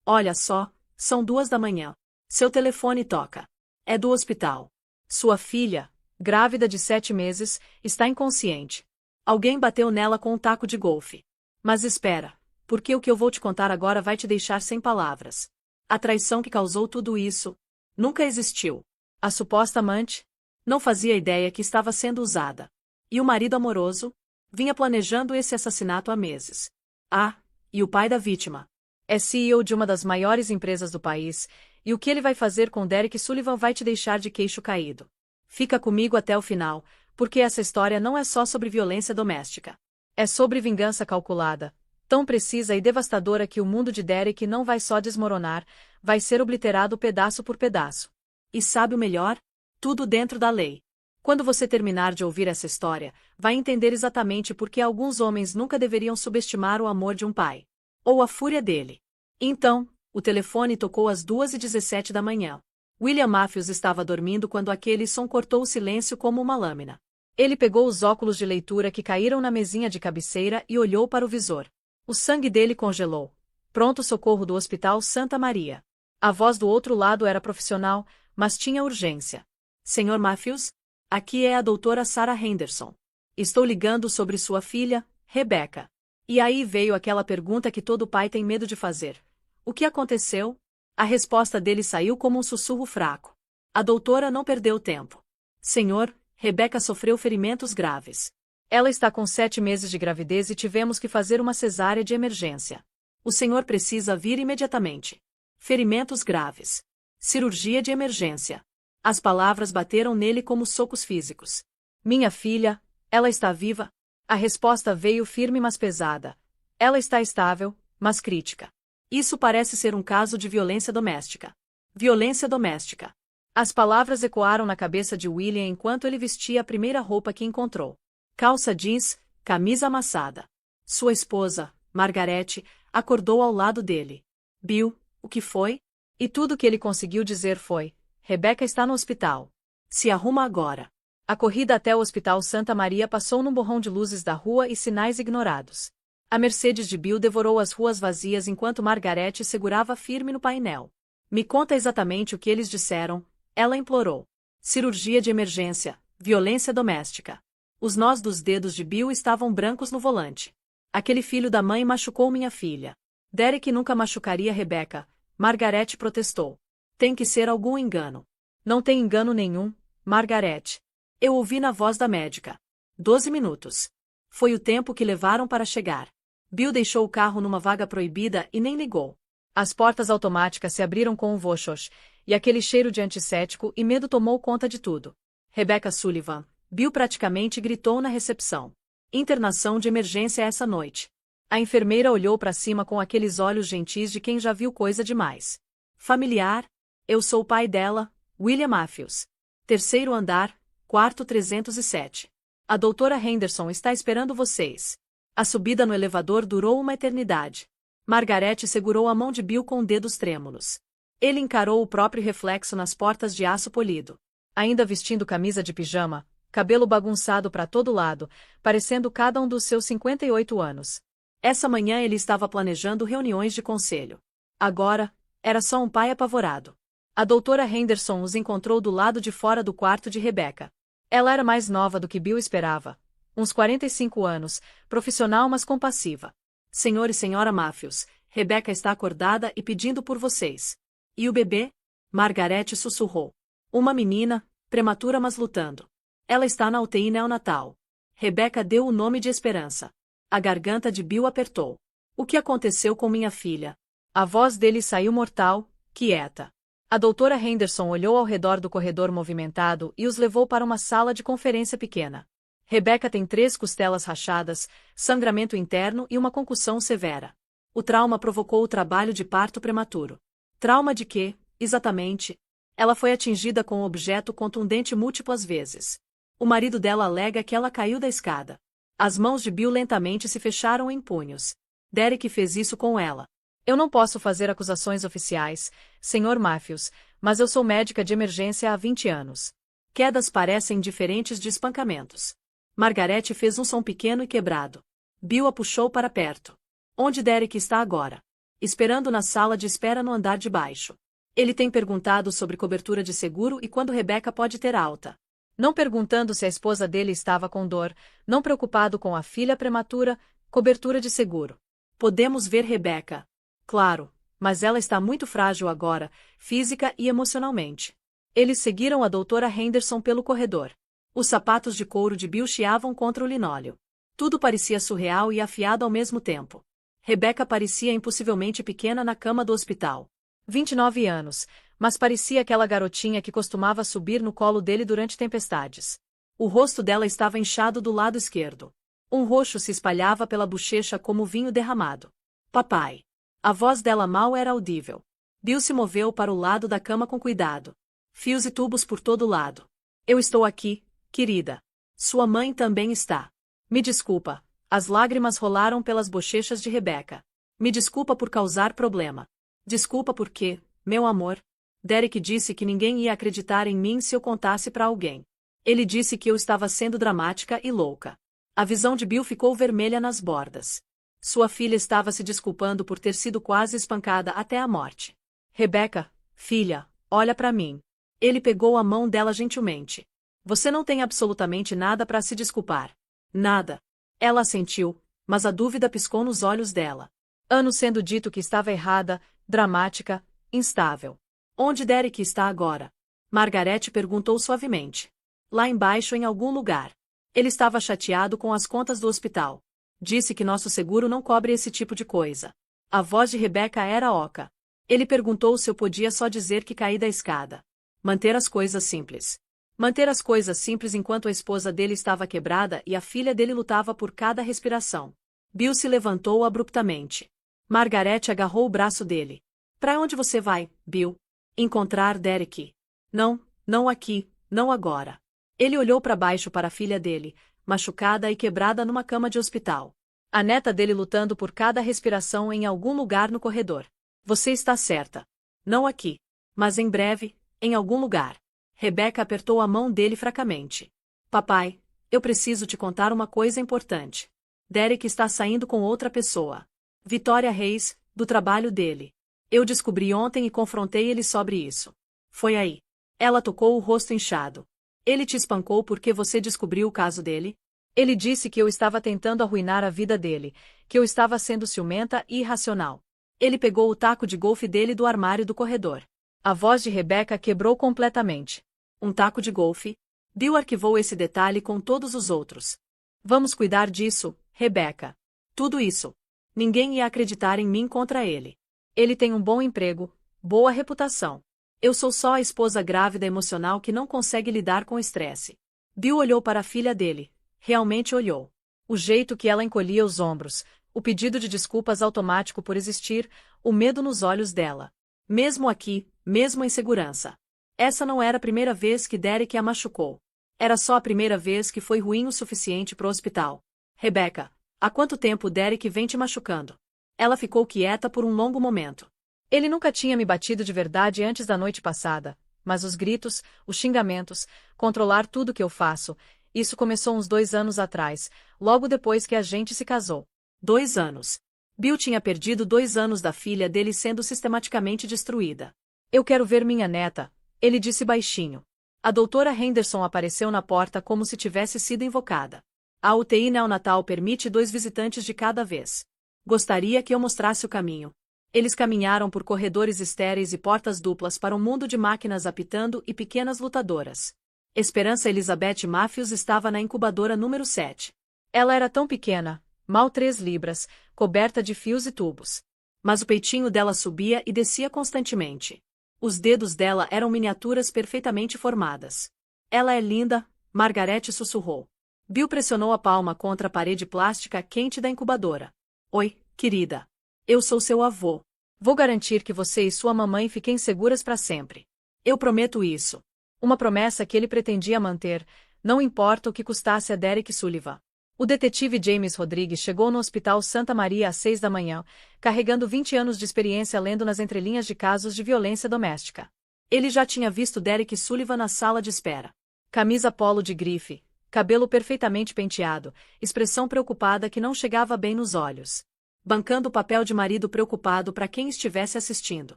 Olha só, são 2 da manhã. Seu telefone toca. É do hospital. Sua filha, grávida de 7 meses, está inconsciente. Alguém bateu nela com um taco de golfe. Mas espera, porque o que eu vou te contar agora vai te deixar sem palavras. A traição que causou tudo isso nunca existiu. A suposta amante não fazia ideia que estava sendo usada. E o marido amoroso vinha planejando esse assassinato há meses. Ah, e o pai da vítima é CEO de uma das maiores empresas do país, e o que ele vai fazer com Derek Sullivan vai te deixar de queixo caído. Fica comigo até o final, porque essa história não é só sobre violência doméstica. É sobre vingança calculada, tão precisa e devastadora que o mundo de Derek não vai só desmoronar, vai ser obliterado pedaço por pedaço. E sabe o melhor? Tudo dentro da lei. Quando você terminar de ouvir essa história, vai entender exatamente por que alguns homens nunca deveriam subestimar o amor de um pai. Ou a fúria dele. Então, o telefone tocou às 2h17 da manhã. William Matthews estava dormindo quando aquele som cortou o silêncio como uma lâmina. Ele pegou os óculos de leitura que caíram na mesinha de cabeceira e olhou para o visor. O sangue dele congelou. Pronto-socorro do Hospital Santa Maria. A voz do outro lado era profissional, mas tinha urgência. Senhor Matthews? Aqui é a doutora Sarah Henderson. Estou ligando sobre sua filha, Rebecca. E aí veio aquela pergunta que todo pai tem medo de fazer. O que aconteceu? A resposta dele saiu como um sussurro fraco. A doutora não perdeu tempo. Senhor, Rebecca sofreu ferimentos graves. Ela está com 7 meses de gravidez e tivemos que fazer uma cesárea de emergência. O senhor precisa vir imediatamente. Ferimentos graves. Cirurgia de emergência. As palavras bateram nele como socos físicos. Minha filha, ela está viva? A resposta veio firme mas pesada. Ela está estável, mas crítica. Isso parece ser um caso de violência doméstica. Violência doméstica. As palavras ecoaram na cabeça de William enquanto ele vestia a primeira roupa que encontrou. Calça jeans, camisa amassada. Sua esposa, Margarete, acordou ao lado dele. Bill, o que foi? E tudo que ele conseguiu dizer foi: Rebecca está no hospital. Se arruma agora. A corrida até o Hospital Santa Maria passou num borrão de luzes da rua e sinais ignorados. A Mercedes de Bill devorou as ruas vazias enquanto Margarete segurava firme no painel. Me conta exatamente o que eles disseram, ela implorou. Cirurgia de emergência, violência doméstica. Os nós dos dedos de Bill estavam brancos no volante. Aquele filho da mãe machucou minha filha. Derek nunca machucaria Rebecca, Margarete protestou. Tem que ser algum engano. Não tem engano nenhum, Margarete. Eu ouvi na voz da médica. 12 minutos. Foi o tempo que levaram para chegar. Bill deixou o carro numa vaga proibida e nem ligou. As portas automáticas se abriram com um voxox, e aquele cheiro de antisséptico e medo tomou conta de tudo. Rebecca Sullivan, Bill praticamente gritou na recepção. Internação de emergência essa noite. A enfermeira olhou para cima com aqueles olhos gentis de quem já viu coisa demais. Familiar? Eu sou o pai dela, William Matthews. 3º andar, quarto 307. A doutora Henderson está esperando vocês. A subida no elevador durou uma eternidade. Margarete segurou a mão de Bill com dedos trêmulos. Ele encarou o próprio reflexo nas portas de aço polido. Ainda vestindo camisa de pijama, cabelo bagunçado para todo lado, parecendo cada um dos seus 58 anos. Essa manhã ele estava planejando reuniões de conselho. Agora, era só um pai apavorado. A doutora Henderson os encontrou do lado de fora do quarto de Rebecca. Ela era mais nova do que Bill esperava. Uns 45 anos, profissional mas compassiva. Senhor e senhora Matthews, Rebecca está acordada e pedindo por vocês. E o bebê? Margarete sussurrou. Uma menina, prematura mas lutando. Ela está na UTI neonatal. Rebecca deu o nome de Esperança. A garganta de Bill apertou. O que aconteceu com minha filha? A voz dele saiu mortal, quieta. A doutora Henderson olhou ao redor do corredor movimentado e os levou para uma sala de conferência pequena. Rebecca tem 3 costelas rachadas, sangramento interno e uma concussão severa. O trauma provocou o trabalho de parto prematuro. Trauma de quê, exatamente? Ela foi atingida com um objeto contundente múltiplas vezes. O marido dela alega que ela caiu da escada. As mãos de Bill lentamente se fecharam em punhos. Derek fez isso com ela. Eu não posso fazer acusações oficiais, Sr. Matthews, mas eu sou médica de emergência há 20 anos. Quedas parecem diferentes de espancamentos. Margarete fez um som pequeno e quebrado. Bill a puxou para perto. Onde Derek está agora? esperando na sala de espera no andar de baixo. Ele tem perguntado sobre cobertura de seguro e quando Rebecca pode ter alta. Não perguntando se a esposa dele estava com dor, não preocupado com a filha prematura, cobertura de seguro. Podemos ver Rebecca. Claro, mas ela está muito frágil agora, física e emocionalmente. Eles seguiram a doutora Henderson pelo corredor. Os sapatos de couro de Bill chiavam contra o linóleo. Tudo parecia surreal e afiado ao mesmo tempo. Rebecca parecia impossivelmente pequena na cama do hospital. 29 anos, mas parecia aquela garotinha que costumava subir no colo dele durante tempestades. O rosto dela estava inchado do lado esquerdo. Um roxo se espalhava pela bochecha como vinho derramado. Papai. A voz dela mal era audível. Bill se moveu para o lado da cama com cuidado. Fios e tubos por todo lado. Eu estou aqui, querida. Sua mãe também está. Me desculpa. As lágrimas rolaram pelas bochechas de Rebecca. Me desculpa por causar problema. Desculpa porque, meu amor. Derek disse que ninguém ia acreditar em mim se eu contasse para alguém. Ele disse que eu estava sendo dramática e louca. A visão de Bill ficou vermelha nas bordas. Sua filha estava se desculpando por ter sido quase espancada até a morte. Rebecca, filha, olha para mim. Ele pegou a mão dela gentilmente. Você não tem absolutamente nada para se desculpar. Nada. Ela assentiu, mas a dúvida piscou nos olhos dela. Anos sendo dito que estava errada, dramática, instável. Onde Derek está agora? Margarete perguntou suavemente. Lá embaixo em algum lugar. Ele estava chateado com as contas do hospital. Disse que nosso seguro não cobre esse tipo de coisa. A voz de Rebecca era oca. Ele perguntou se eu podia só dizer que caí da escada. Manter as coisas simples. Manter as coisas simples enquanto a esposa dele estava quebrada e a filha dele lutava por cada respiração. Bill se levantou abruptamente. Margarete agarrou o braço dele. Para onde você vai, Bill? Encontrar Derek. Não, não aqui, não agora. Ele olhou para baixo para a filha dele, machucada e quebrada numa cama de hospital. A neta dele lutando por cada respiração em algum lugar no corredor. Você está certa. Não aqui. Mas em breve, em algum lugar. Rebecca apertou a mão dele fracamente. Papai, eu preciso te contar uma coisa importante. Derek está saindo com outra pessoa. Vitória Reis, do trabalho dele. Eu descobri ontem e confrontei ele sobre isso. Foi aí. Ela tocou o rosto inchado. Ele te espancou porque você descobriu o caso dele? Ele disse que eu estava tentando arruinar a vida dele, que eu estava sendo ciumenta e irracional. Ele pegou o taco de golfe dele do armário do corredor. A voz de Rebecca quebrou completamente. Um taco de golfe? Bill arquivou esse detalhe com todos os outros. Vamos cuidar disso, Rebecca. Tudo isso. Ninguém ia acreditar em mim contra ele. Ele tem um bom emprego, boa reputação. Eu sou só a esposa grávida emocional que não consegue lidar com o estresse. Bill olhou para a filha dele. Realmente olhou. O jeito que ela encolhia os ombros, o pedido de desculpas automático por existir, o medo nos olhos dela. Mesmo aqui, mesmo em segurança. Essa não era a primeira vez que Derek a machucou. Era só a primeira vez que foi ruim o suficiente pro hospital. Rebecca, há quanto tempo Derek vem te machucando? Ela ficou quieta por um longo momento. Ele nunca tinha me batido de verdade antes da noite passada, mas os gritos, os xingamentos, controlar tudo que eu faço, isso começou uns 2 anos atrás, logo depois que a gente se casou. 2 anos. Bill tinha perdido 2 anos da filha dele sendo sistematicamente destruída. Eu quero ver minha neta, ele disse baixinho. A doutora Henderson apareceu na porta como se tivesse sido invocada. A UTI neonatal permite 2 visitantes de cada vez. Gostaria que eu mostrasse o caminho. Eles caminharam por corredores estéreis e portas duplas para um mundo de máquinas apitando e pequenas lutadoras. Esperança Elizabeth Matthews estava na incubadora número 7. Ela era tão pequena, mal 3 libras, coberta de fios e tubos. Mas o peitinho dela subia e descia constantemente. Os dedos dela eram miniaturas perfeitamente formadas. Ela é linda, Margarete sussurrou. Bill pressionou a palma contra a parede plástica quente da incubadora. Oi, querida. Eu sou seu avô. Vou garantir que você e sua mamãe fiquem seguras para sempre. Eu prometo isso. Uma promessa que ele pretendia manter, não importa o que custasse a Derek Sullivan. O detetive James Rodrigues chegou no Hospital Santa Maria às 6 da manhã, carregando 20 anos de experiência lendo nas entrelinhas de casos de violência doméstica. Ele já tinha visto Derek Sullivan na sala de espera. Camisa polo de grife, cabelo perfeitamente penteado, expressão preocupada que não chegava bem nos olhos. bancando o papel de marido preocupado para quem estivesse assistindo.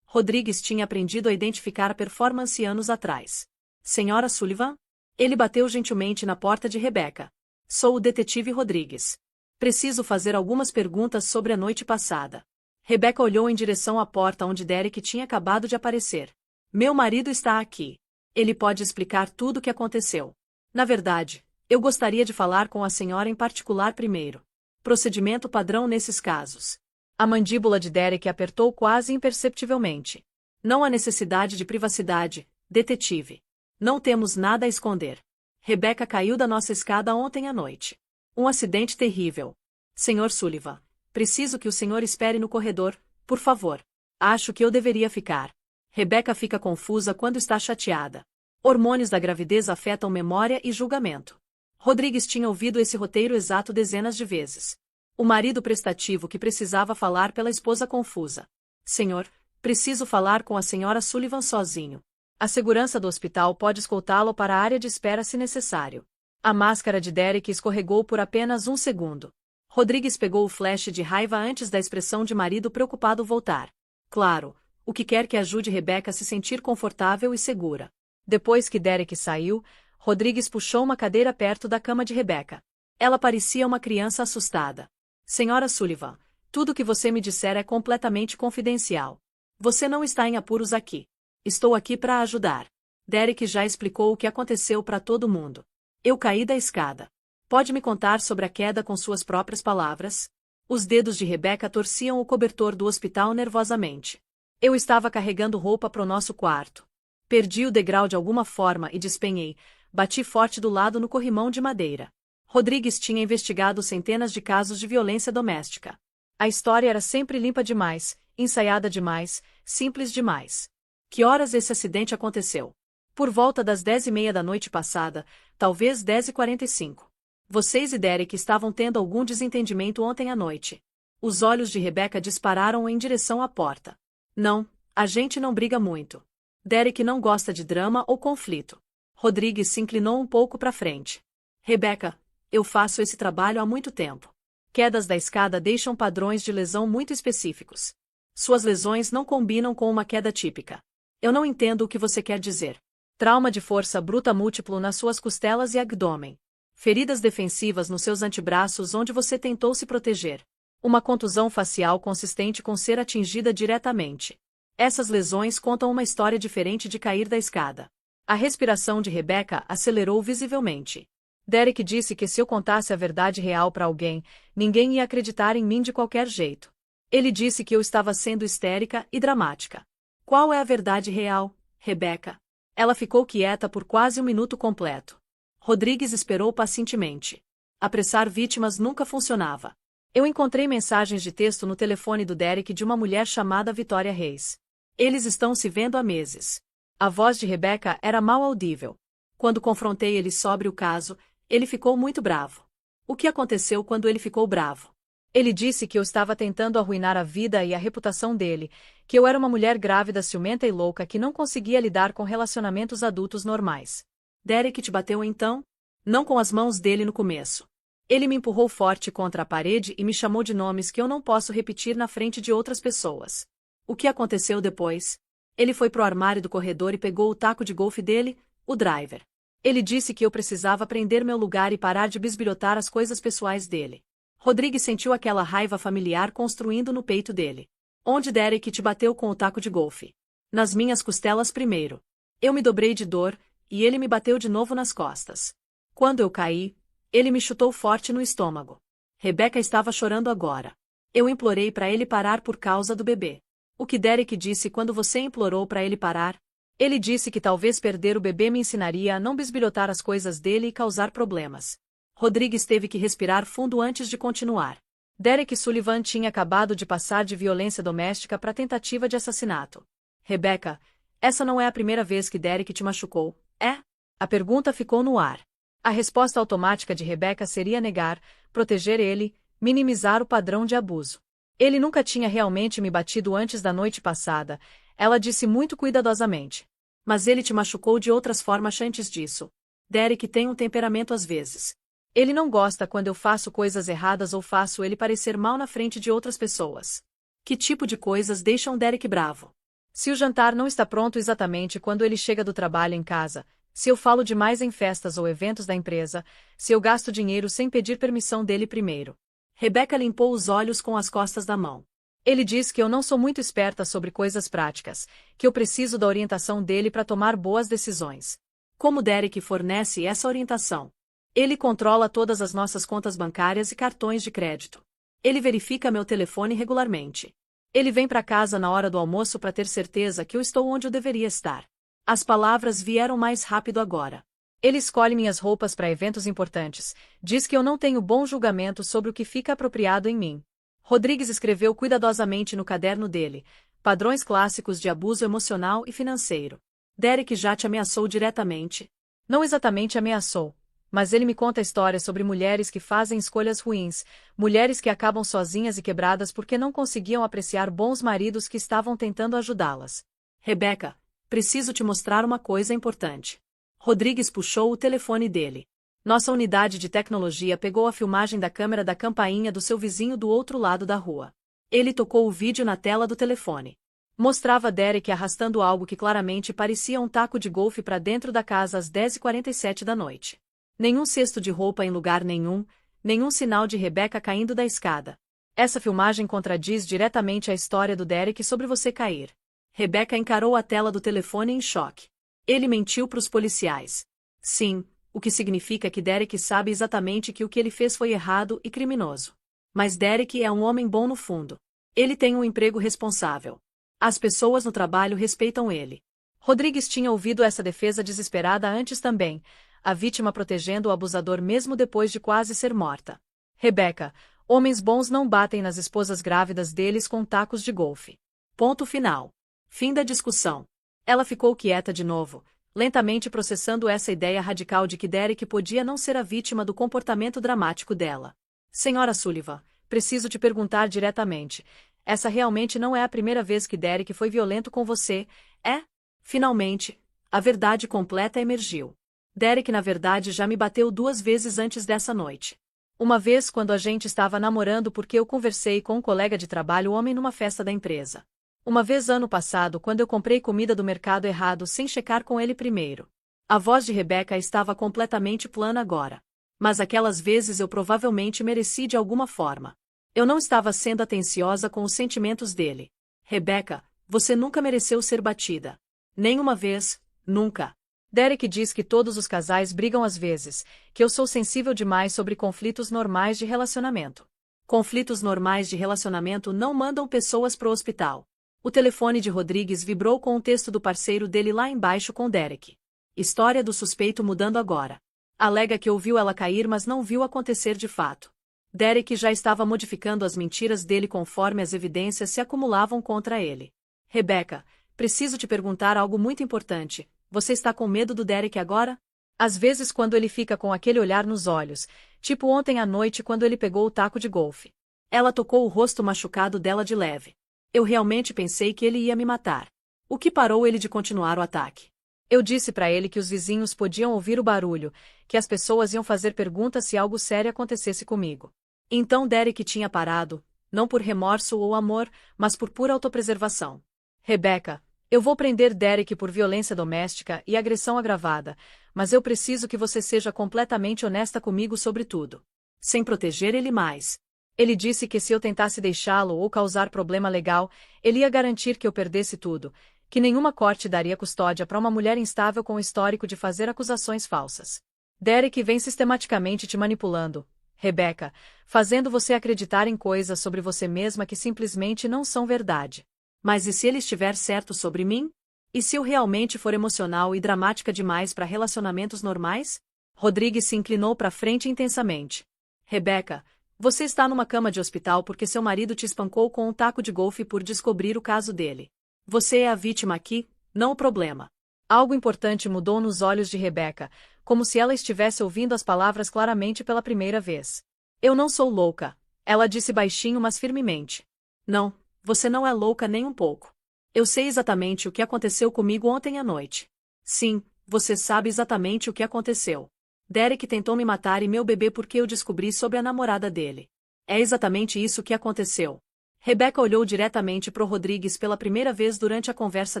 Rodrigues tinha aprendido a identificar a performance anos atrás. Senhora Sullivan? Ele bateu gentilmente na porta de Rebecca. Sou o detetive Rodrigues. Preciso fazer algumas perguntas sobre a noite passada. Rebecca olhou em direção à porta onde Derek tinha acabado de aparecer. Meu marido está aqui. Ele pode explicar tudo o que aconteceu. Na verdade, eu gostaria de falar com a senhora em particular primeiro. Procedimento padrão nesses casos. A mandíbula de Derek apertou quase imperceptivelmente. Não há necessidade de privacidade, detetive. Não temos nada a esconder. Rebecca caiu da nossa escada ontem à noite. Um acidente terrível. Senhor Sullivan, preciso que o senhor espere no corredor, por favor. Acho que eu deveria ficar. Rebecca fica confusa quando está chateada. Hormônios da gravidez afetam memória e julgamento. Rodrigues tinha ouvido esse roteiro exato dezenas de vezes. O marido prestativo que precisava falar pela esposa confusa. Senhor, preciso falar com a senhora Sullivan sozinho. A segurança do hospital pode escoltá-lo para a área de espera se necessário. A máscara de Derek escorregou por apenas um segundo. Rodrigues pegou o flash de raiva antes da expressão de marido preocupado voltar. Claro, o que quer que ajude Rebecca a se sentir confortável e segura. Depois que Derek saiu, Rodrigues puxou uma cadeira perto da cama de Rebecca. Ela parecia uma criança assustada. Senhora Sullivan, tudo o que você me disser é completamente confidencial. Você não está em apuros aqui. Estou aqui para ajudar. Derek já explicou o que aconteceu para todo mundo. Eu caí da escada. Pode me contar sobre a queda com suas próprias palavras? Os dedos de Rebecca torciam o cobertor do hospital nervosamente. Eu estava carregando roupa para o nosso quarto. Perdi o degrau de alguma forma e despenhei. Bati forte do lado no corrimão de madeira. Rodrigues tinha investigado centenas de casos de violência doméstica. A história era sempre limpa demais, ensaiada demais, simples demais. Que horas esse acidente aconteceu? Por volta das 10h30 da noite passada, talvez 10h45. Vocês e Derek estavam tendo algum desentendimento ontem à noite. Os olhos de Rebecca dispararam em direção à porta. Não, a gente não briga muito. Derek não gosta de drama ou conflito. Rodrigues se inclinou um pouco para frente. Rebecca, eu faço esse trabalho há muito tempo. Quedas da escada deixam padrões de lesão muito específicos. Suas lesões não combinam com uma queda típica. Eu não entendo o que você quer dizer. Trauma de força bruta múltiplo nas suas costelas e abdômen. Feridas defensivas nos seus antebraços onde você tentou se proteger. Uma contusão facial consistente com ser atingida diretamente. Essas lesões contam uma história diferente de cair da escada. A respiração de Rebecca acelerou visivelmente. Derek disse que se eu contasse a verdade real para alguém, ninguém ia acreditar em mim de qualquer jeito. Ele disse que eu estava sendo histérica e dramática. Qual é a verdade real, Rebecca? Ela ficou quieta por quase um minuto completo. Rodrigues esperou pacientemente. Apressar vítimas nunca funcionava. Eu encontrei mensagens de texto no telefone do Derek de uma mulher chamada Vitória Reis. Eles estão se vendo há meses. A voz de Rebecca era mal audível. Quando confrontei ele sobre o caso, ele ficou muito bravo. O que aconteceu quando ele ficou bravo? Ele disse que eu estava tentando arruinar a vida e a reputação dele, que eu era uma mulher grávida, ciumenta e louca que não conseguia lidar com relacionamentos adultos normais. Derek te bateu então? Não com as mãos dele no começo. Ele me empurrou forte contra a parede e me chamou de nomes que eu não posso repetir na frente de outras pessoas. O que aconteceu depois? Ele foi pro armário do corredor e pegou o taco de golfe dele, o driver. Ele disse que eu precisava aprender meu lugar e parar de bisbilhotar as coisas pessoais dele. Rodrigues sentiu aquela raiva familiar construindo no peito dele. Onde Derek te bateu com o taco de golfe? Nas minhas costelas primeiro. Eu me dobrei de dor, e ele me bateu de novo nas costas. Quando eu caí, ele me chutou forte no estômago. Rebecca estava chorando agora. Eu implorei para ele parar por causa do bebê. O que Derek disse quando você implorou para ele parar? Ele disse que talvez perder o bebê me ensinaria a não bisbilhotar as coisas dele e causar problemas. Rodrigues teve que respirar fundo antes de continuar. Derek Sullivan tinha acabado de passar de violência doméstica para tentativa de assassinato. Rebecca, essa não é a primeira vez que Derek te machucou, é? A pergunta ficou no ar. A resposta automática de Rebecca seria negar, proteger ele, minimizar o padrão de abuso. Ele nunca tinha realmente me batido antes da noite passada, ela disse muito cuidadosamente. Mas ele te machucou de outras formas antes disso. Derek tem um temperamento às vezes. Ele não gosta quando eu faço coisas erradas ou faço ele parecer mal na frente de outras pessoas. Que tipo de coisas deixam Derek bravo? Se o jantar não está pronto exatamente quando ele chega do trabalho em casa, se eu falo demais em festas ou eventos da empresa, se eu gasto dinheiro sem pedir permissão dele primeiro. Rebecca limpou os olhos com as costas da mão. Ele diz que eu não sou muito esperta sobre coisas práticas, que eu preciso da orientação dele para tomar boas decisões. Como Derek fornece essa orientação? Ele controla todas as nossas contas bancárias e cartões de crédito. Ele verifica meu telefone regularmente. Ele vem para casa na hora do almoço para ter certeza que eu estou onde eu deveria estar. As palavras vieram mais rápido agora. Ele escolhe minhas roupas para eventos importantes, diz que eu não tenho bom julgamento sobre o que fica apropriado em mim. Rodrigues escreveu cuidadosamente no caderno dele, padrões clássicos de abuso emocional e financeiro. Derek já te ameaçou diretamente? Não exatamente ameaçou, mas ele me conta histórias sobre mulheres que fazem escolhas ruins, mulheres que acabam sozinhas e quebradas porque não conseguiam apreciar bons maridos que estavam tentando ajudá-las. Rebecca, preciso te mostrar uma coisa importante. Rodrigues puxou o telefone dele. Nossa unidade de tecnologia pegou a filmagem da câmera da campainha do seu vizinho do outro lado da rua. Ele tocou o vídeo na tela do telefone. Mostrava Derek arrastando algo que claramente parecia um taco de golfe para dentro da casa às 10h47 da noite. Nenhum cesto de roupa em lugar nenhum, nenhum sinal de Rebecca caindo da escada. Essa filmagem contradiz diretamente a história do Derek sobre você cair. Rebecca encarou a tela do telefone em choque. Ele mentiu para os policiais. Sim, o que significa que Derek sabe exatamente que o que ele fez foi errado e criminoso. Mas Derek é um homem bom no fundo. Ele tem um emprego responsável. As pessoas no trabalho respeitam ele. Rodrigues tinha ouvido essa defesa desesperada antes também, a vítima protegendo o abusador mesmo depois de quase ser morta. Rebecca, homens bons não batem nas esposas grávidas deles com tacos de golfe. Ponto final. Fim da discussão. Ela ficou quieta de novo, lentamente processando essa ideia radical de que Derek podia não ser a vítima do comportamento dramático dela. Senhora Sullivan, preciso te perguntar diretamente. Essa realmente não é a primeira vez que Derek foi violento com você, é? Finalmente, a verdade completa emergiu. Derek na verdade já me bateu 2 vezes antes dessa noite. Uma vez quando a gente estava namorando porque eu conversei com um colega de trabalho homem numa festa da empresa. Uma vez ano passado quando eu comprei comida do mercado errado sem checar com ele primeiro. A voz de Rebecca estava completamente plana agora. Mas aquelas vezes eu provavelmente mereci de alguma forma. Eu não estava sendo atenciosa com os sentimentos dele. Rebecca, você nunca mereceu ser batida. Nenhuma vez, nunca. Derek diz que todos os casais brigam às vezes, que eu sou sensível demais sobre conflitos normais de relacionamento. Conflitos normais de relacionamento não mandam pessoas pro hospital. O telefone de Rodrigues vibrou com o texto do parceiro dele lá embaixo com Derek. História do suspeito mudando agora. Alega que ouviu ela cair mas não viu acontecer de fato. Derek já estava modificando as mentiras dele conforme as evidências se acumulavam contra ele. Rebecca, preciso te perguntar algo muito importante. Você está com medo do Derek agora? Às vezes quando ele fica com aquele olhar nos olhos, tipo ontem à noite quando ele pegou o taco de golfe. Ela tocou o rosto machucado dela de leve. Eu realmente pensei que ele ia me matar. O que parou ele de continuar o ataque? Eu disse para ele que os vizinhos podiam ouvir o barulho, que as pessoas iam fazer perguntas se algo sério acontecesse comigo. Então Derek tinha parado, não por remorso ou amor, mas por pura autopreservação. Rebecca, eu vou prender Derek por violência doméstica e agressão agravada, mas eu preciso que você seja completamente honesta comigo sobre tudo. Sem proteger ele mais. Ele disse que se eu tentasse deixá-lo ou causar problema legal, ele ia garantir que eu perdesse tudo, que nenhuma corte daria custódia para uma mulher instável com histórico de fazer acusações falsas. Derek vem sistematicamente te manipulando, Rebecca, fazendo você acreditar em coisas sobre você mesma que simplesmente não são verdade. Mas e se ele estiver certo sobre mim? E se eu realmente for emocional e dramática demais para relacionamentos normais? Rodrigues se inclinou para frente intensamente. Rebecca, você está numa cama de hospital porque seu marido te espancou com um taco de golfe por descobrir o caso dele. Você é a vítima aqui, não o problema. Algo importante mudou nos olhos de Rebecca, como se ela estivesse ouvindo as palavras claramente pela primeira vez. Eu não sou louca, ela disse baixinho mas firmemente. Não, você não é louca nem um pouco. Eu sei exatamente o que aconteceu comigo ontem à noite. Sim, você sabe exatamente o que aconteceu. Derek tentou me matar e meu bebê porque eu descobri sobre a namorada dele. É exatamente isso que aconteceu. Rebecca olhou diretamente pro Rodrigues pela primeira vez durante a conversa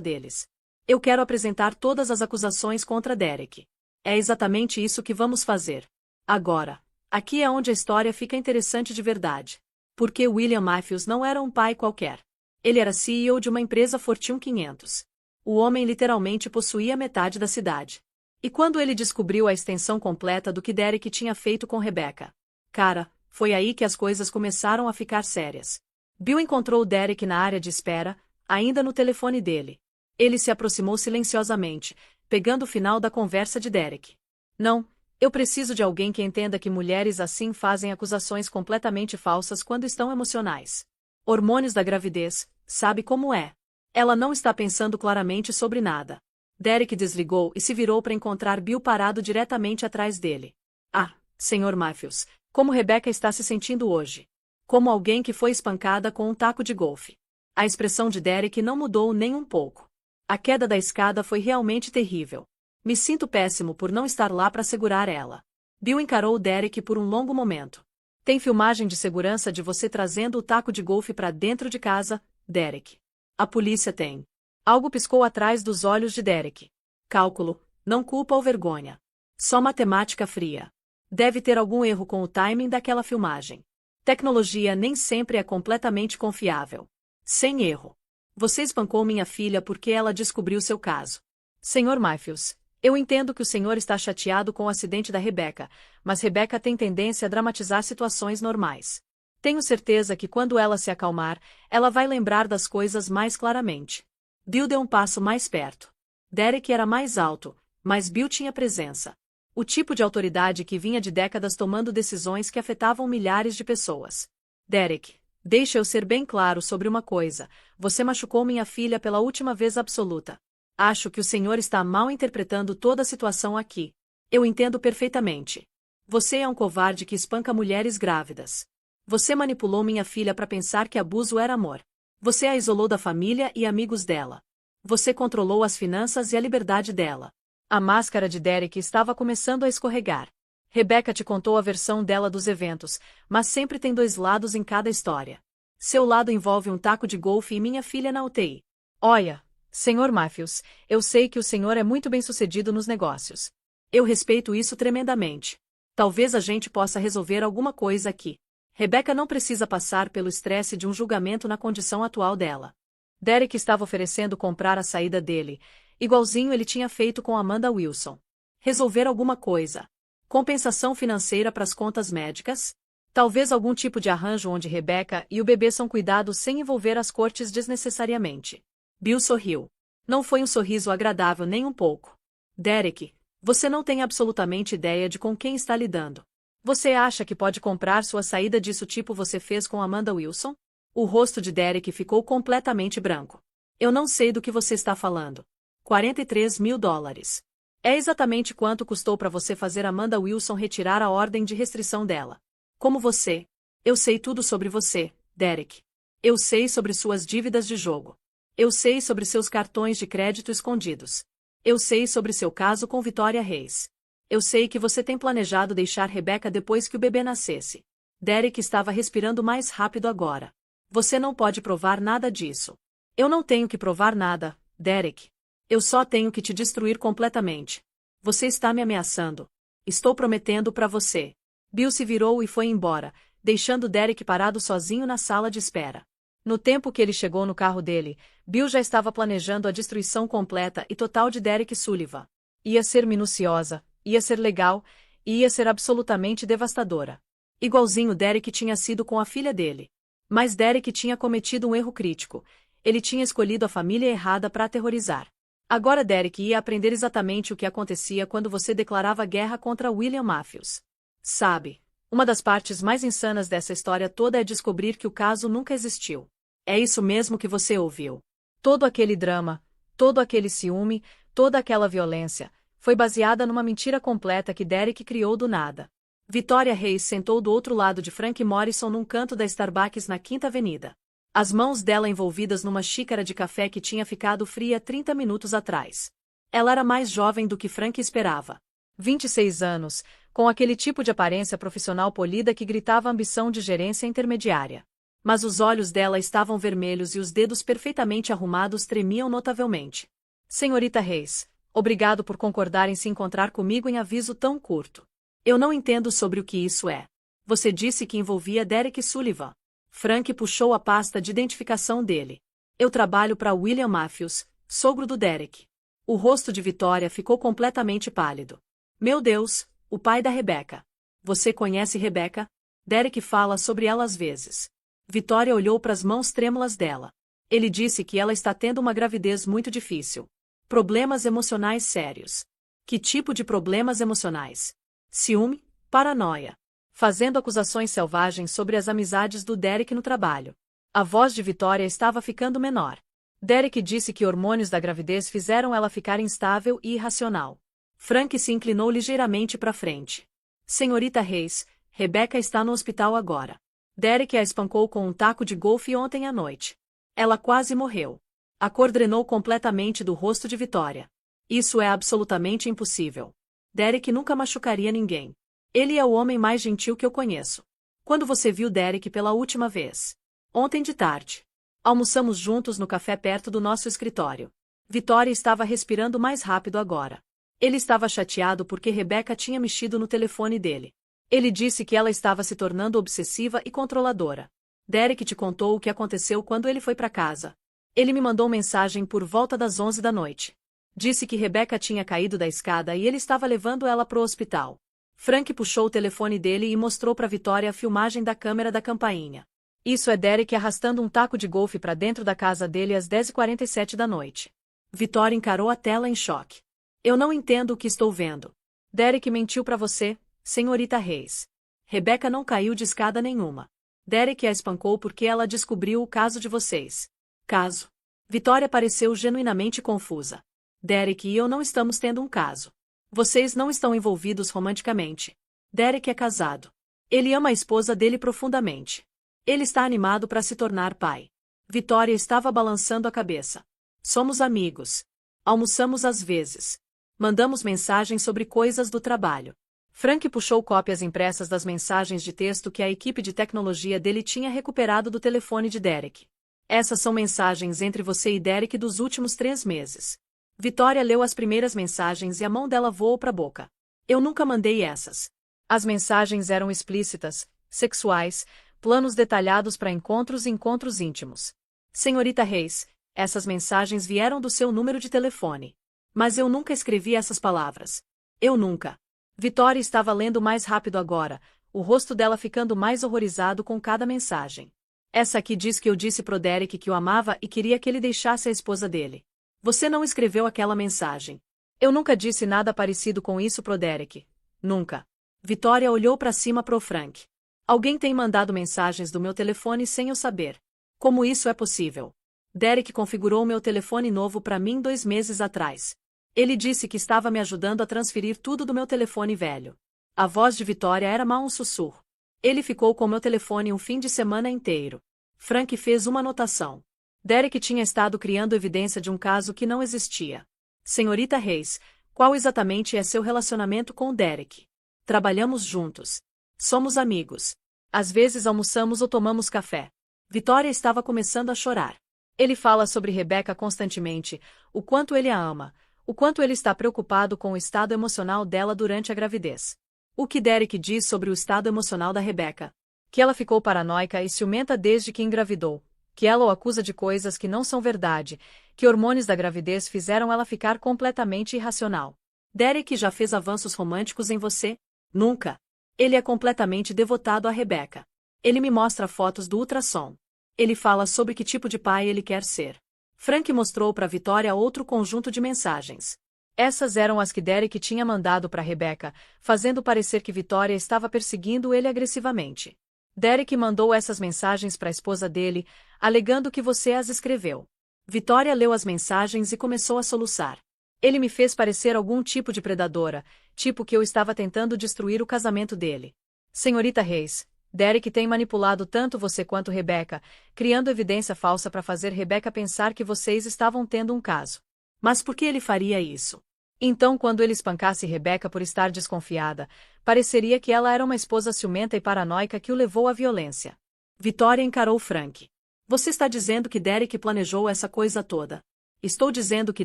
deles. Eu quero apresentar todas as acusações contra Derek. É exatamente isso que vamos fazer. Agora, aqui é onde a história fica interessante de verdade. Porque William Matthews não era um pai qualquer. Ele era CEO de uma empresa Fortune 500. O homem literalmente possuía metade da cidade. E quando ele descobriu a extensão completa do que Derek tinha feito com Rebecca? Cara, foi aí que as coisas começaram a ficar sérias. Bill encontrou Derek na área de espera, ainda no telefone dele. Ele se aproximou silenciosamente, pegando o final da conversa de Derek. Não, eu preciso de alguém que entenda que mulheres assim fazem acusações completamente falsas quando estão emocionais. Hormônios da gravidez, sabe como é. Ela não está pensando claramente sobre nada. Derek desligou e se virou para encontrar Bill parado diretamente atrás dele. Ah, Sr. Matthews, como Rebecca está se sentindo hoje? Como alguém que foi espancada com um taco de golfe. A expressão de Derek não mudou nem um pouco. A queda da escada foi realmente terrível. Me sinto péssimo por não estar lá para segurar ela. Bill encarou Derek por um longo momento. Tem filmagem de segurança de você trazendo o taco de golfe para dentro de casa, Derek? A polícia tem. Algo piscou atrás dos olhos de Derek. Cálculo, não culpa ou vergonha. Só matemática fria. Deve ter algum erro com o timing daquela filmagem. Tecnologia nem sempre é completamente confiável. Sem erro. Você espancou minha filha porque ela descobriu seu caso. Sr. Matthews, eu entendo que o senhor está chateado com o acidente da Rebecca, mas Rebecca tem tendência a dramatizar situações normais. Tenho certeza que quando ela se acalmar, ela vai lembrar das coisas mais claramente. Bill deu um passo mais perto. Derek era mais alto, mas Bill tinha presença. O tipo de autoridade que vinha de décadas tomando decisões que afetavam milhares de pessoas. Derek, deixa eu ser bem claro sobre uma coisa. Você machucou minha filha pela última vez absoluta. Acho que o senhor está mal interpretando toda a situação aqui. Eu entendo perfeitamente. Você é um covarde que espanca mulheres grávidas. Você manipulou minha filha para pensar que abuso era amor. Você a isolou da família e amigos dela. Você controlou as finanças e a liberdade dela. A máscara de Derek estava começando a escorregar. Rebecca te contou a versão dela dos eventos, mas sempre tem dois lados em cada história. Seu lado envolve um taco de golfe e minha filha na UTI. Olha, Sr. Matthews, eu sei que o senhor é muito bem-sucedido nos negócios. Eu respeito isso tremendamente. Talvez a gente possa resolver alguma coisa aqui. Rebecca não precisa passar pelo estresse de um julgamento na condição atual dela. Derek estava oferecendo comprar a saída dele, igualzinho ele tinha feito com Amanda Wilson. Resolver alguma coisa. Compensação financeira para as contas médicas? Talvez algum tipo de arranjo onde Rebecca e o bebê são cuidados sem envolver as cortes desnecessariamente. Bill sorriu. Não foi um sorriso agradável nem um pouco. Derek, você não tem absolutamente ideia de com quem está lidando. Você acha que pode comprar sua saída disso tipo você fez com Amanda Wilson? O rosto de Derek ficou completamente branco. Eu não sei do que você está falando. 43 mil dólares. É exatamente quanto custou para você fazer Amanda Wilson retirar a ordem de restrição dela. Como você. Eu sei tudo sobre você, Derek. Eu sei sobre suas dívidas de jogo. Eu sei sobre seus cartões de crédito escondidos. Eu sei sobre seu caso com Vitória Reis. Eu sei que você tem planejado deixar Rebecca depois que o bebê nascesse. Derek estava respirando mais rápido agora. Você não pode provar nada disso. Eu não tenho que provar nada, Derek. Eu só tenho que te destruir completamente. Você está me ameaçando. Estou prometendo para você. Bill se virou e foi embora, deixando Derek parado sozinho na sala de espera. No tempo que ele chegou no carro dele, Bill já estava planejando a destruição completa e total de Derek Sullivan. Ia ser minuciosa, ia ser legal, e ia ser absolutamente devastadora. Igualzinho Derek tinha sido com a filha dele. Mas Derek tinha cometido um erro crítico. Ele tinha escolhido a família errada para aterrorizar. Agora Derek ia aprender exatamente o que acontecia quando você declarava guerra contra William Matthews. Sabe, uma das partes mais insanas dessa história toda é descobrir que o caso nunca existiu. É isso mesmo que você ouviu. Todo aquele drama, todo aquele ciúme, toda aquela violência, foi baseada numa mentira completa que Derek criou do nada. Vitória Reis sentou do outro lado de Frank Morrison num canto da Starbucks na Quinta Avenida. As mãos dela envolvidas numa xícara de café que tinha ficado fria 30 minutos atrás. Ela era mais jovem do que Frank esperava. 26 anos, com aquele tipo de aparência profissional polida que gritava ambição de gerência intermediária. Mas os olhos dela estavam vermelhos e os dedos perfeitamente arrumados tremiam notavelmente. Senhorita Reis, obrigado por concordar em se encontrar comigo em aviso tão curto. Eu não entendo sobre o que isso é. Você disse que envolvia Derek Sullivan. Frank puxou a pasta de identificação dele. Eu trabalho para William Matthews, sogro do Derek. O rosto de Vitória ficou completamente pálido. Meu Deus, o pai da Rebecca. Você conhece Rebecca? Derek fala sobre ela às vezes. Vitória olhou para as mãos trêmulas dela. Ele disse que ela está tendo uma gravidez muito difícil. Problemas emocionais sérios. Que tipo de problemas emocionais? Ciúme, paranoia. Fazendo acusações selvagens sobre as amizades do Derek no trabalho. A voz de Vitória estava ficando menor. Derek disse que hormônios da gravidez fizeram ela ficar instável e irracional. Frank se inclinou ligeiramente para frente. Senhorita Reis, Rebecca está no hospital agora. Derek a espancou com um taco de golfe ontem à noite. Ela quase morreu. A cor drenou completamente do rosto de Vitória. Isso é absolutamente impossível. Derek nunca machucaria ninguém. Ele é o homem mais gentil que eu conheço. Quando você viu Derek pela última vez? Ontem de tarde. Almoçamos juntos no café perto do nosso escritório. Vitória estava respirando mais rápido agora. Ele estava chateado porque Rebecca tinha mexido no telefone dele. Ele disse que ela estava se tornando obsessiva e controladora. Derek te contou o que aconteceu quando ele foi para casa. Ele me mandou mensagem por volta das 11 da noite. Disse que Rebecca tinha caído da escada e ele estava levando ela para o hospital. Frank puxou o telefone dele e mostrou para Vitória a filmagem da câmera da campainha. Isso é Derek arrastando um taco de golfe para dentro da casa dele às 10h47 da noite. Vitória encarou a tela em choque. Eu não entendo o que estou vendo. Derek mentiu para você, senhorita Reis. Rebecca não caiu de escada nenhuma. Derek a espancou porque ela descobriu o caso de vocês. Caso? Vitória pareceu genuinamente confusa. Derek e eu não estamos tendo um caso. Vocês não estão envolvidos romanticamente. Derek é casado. Ele ama a esposa dele profundamente. Ele está animado para se tornar pai. Vitória estava balançando a cabeça. Somos amigos. Almoçamos às vezes. Mandamos mensagens sobre coisas do trabalho. Frank puxou cópias impressas das mensagens de texto que a equipe de tecnologia dele tinha recuperado do telefone de Derek. Essas são mensagens entre você e Derek dos últimos 3 meses. Vitória leu as primeiras mensagens e a mão dela voou para a boca. Eu nunca mandei essas. As mensagens eram explícitas, sexuais, planos detalhados para encontros e encontros íntimos. Senhorita Reis, essas mensagens vieram do seu número de telefone. Mas eu nunca escrevi essas palavras. Eu nunca. Vitória estava lendo mais rápido agora, o rosto dela ficando mais horrorizado com cada mensagem. Essa aqui diz que eu disse pro Derek que o amava e queria que ele deixasse a esposa dele. Você não escreveu aquela mensagem. Eu nunca disse nada parecido com isso pro Derek. Nunca. Vitória olhou para cima pro Frank. Alguém tem mandado mensagens do meu telefone sem eu saber. Como isso é possível? Derek configurou meu telefone novo para mim 2 meses atrás. Ele disse que estava me ajudando a transferir tudo do meu telefone velho. A voz de Vitória era mal um sussurro. Ele ficou com meu telefone um fim de semana inteiro. Frank fez uma anotação. Derek tinha estado criando evidência de um caso que não existia. Senhorita Reis, qual exatamente é seu relacionamento com Derek? Trabalhamos juntos. Somos amigos. Às vezes almoçamos ou tomamos café. Vitória estava começando a chorar. Ele fala sobre Rebecca constantemente, o quanto ele a ama, o quanto ele está preocupado com o estado emocional dela durante a gravidez. O que Derek diz sobre o estado emocional da Rebecca? Que ela ficou paranoica e ciumenta desde que engravidou, que ela o acusa de coisas que não são verdade, que hormônios da gravidez fizeram ela ficar completamente irracional. Derek já fez avanços românticos em você? Nunca. Ele é completamente devotado a Rebecca. Ele me mostra fotos do ultrassom. Ele fala sobre que tipo de pai ele quer ser. Frank mostrou para Vitória outro conjunto de mensagens. Essas eram as que Derek tinha mandado para Rebecca, fazendo parecer que Vitória estava perseguindo ele agressivamente. Derek mandou essas mensagens para a esposa dele, alegando que você as escreveu. Vitória leu as mensagens e começou a soluçar. Ele me fez parecer algum tipo de predadora, tipo que eu estava tentando destruir o casamento dele. Senhorita Reis, Derek tem manipulado tanto você quanto Rebecca, criando evidência falsa para fazer Rebecca pensar que vocês estavam tendo um caso. Mas por que ele faria isso? Então, quando ele espancasse Rebecca por estar desconfiada, pareceria que ela era uma esposa ciumenta e paranoica que o levou à violência. Vitória encarou Frank. Você está dizendo que Derek planejou essa coisa toda. Estou dizendo que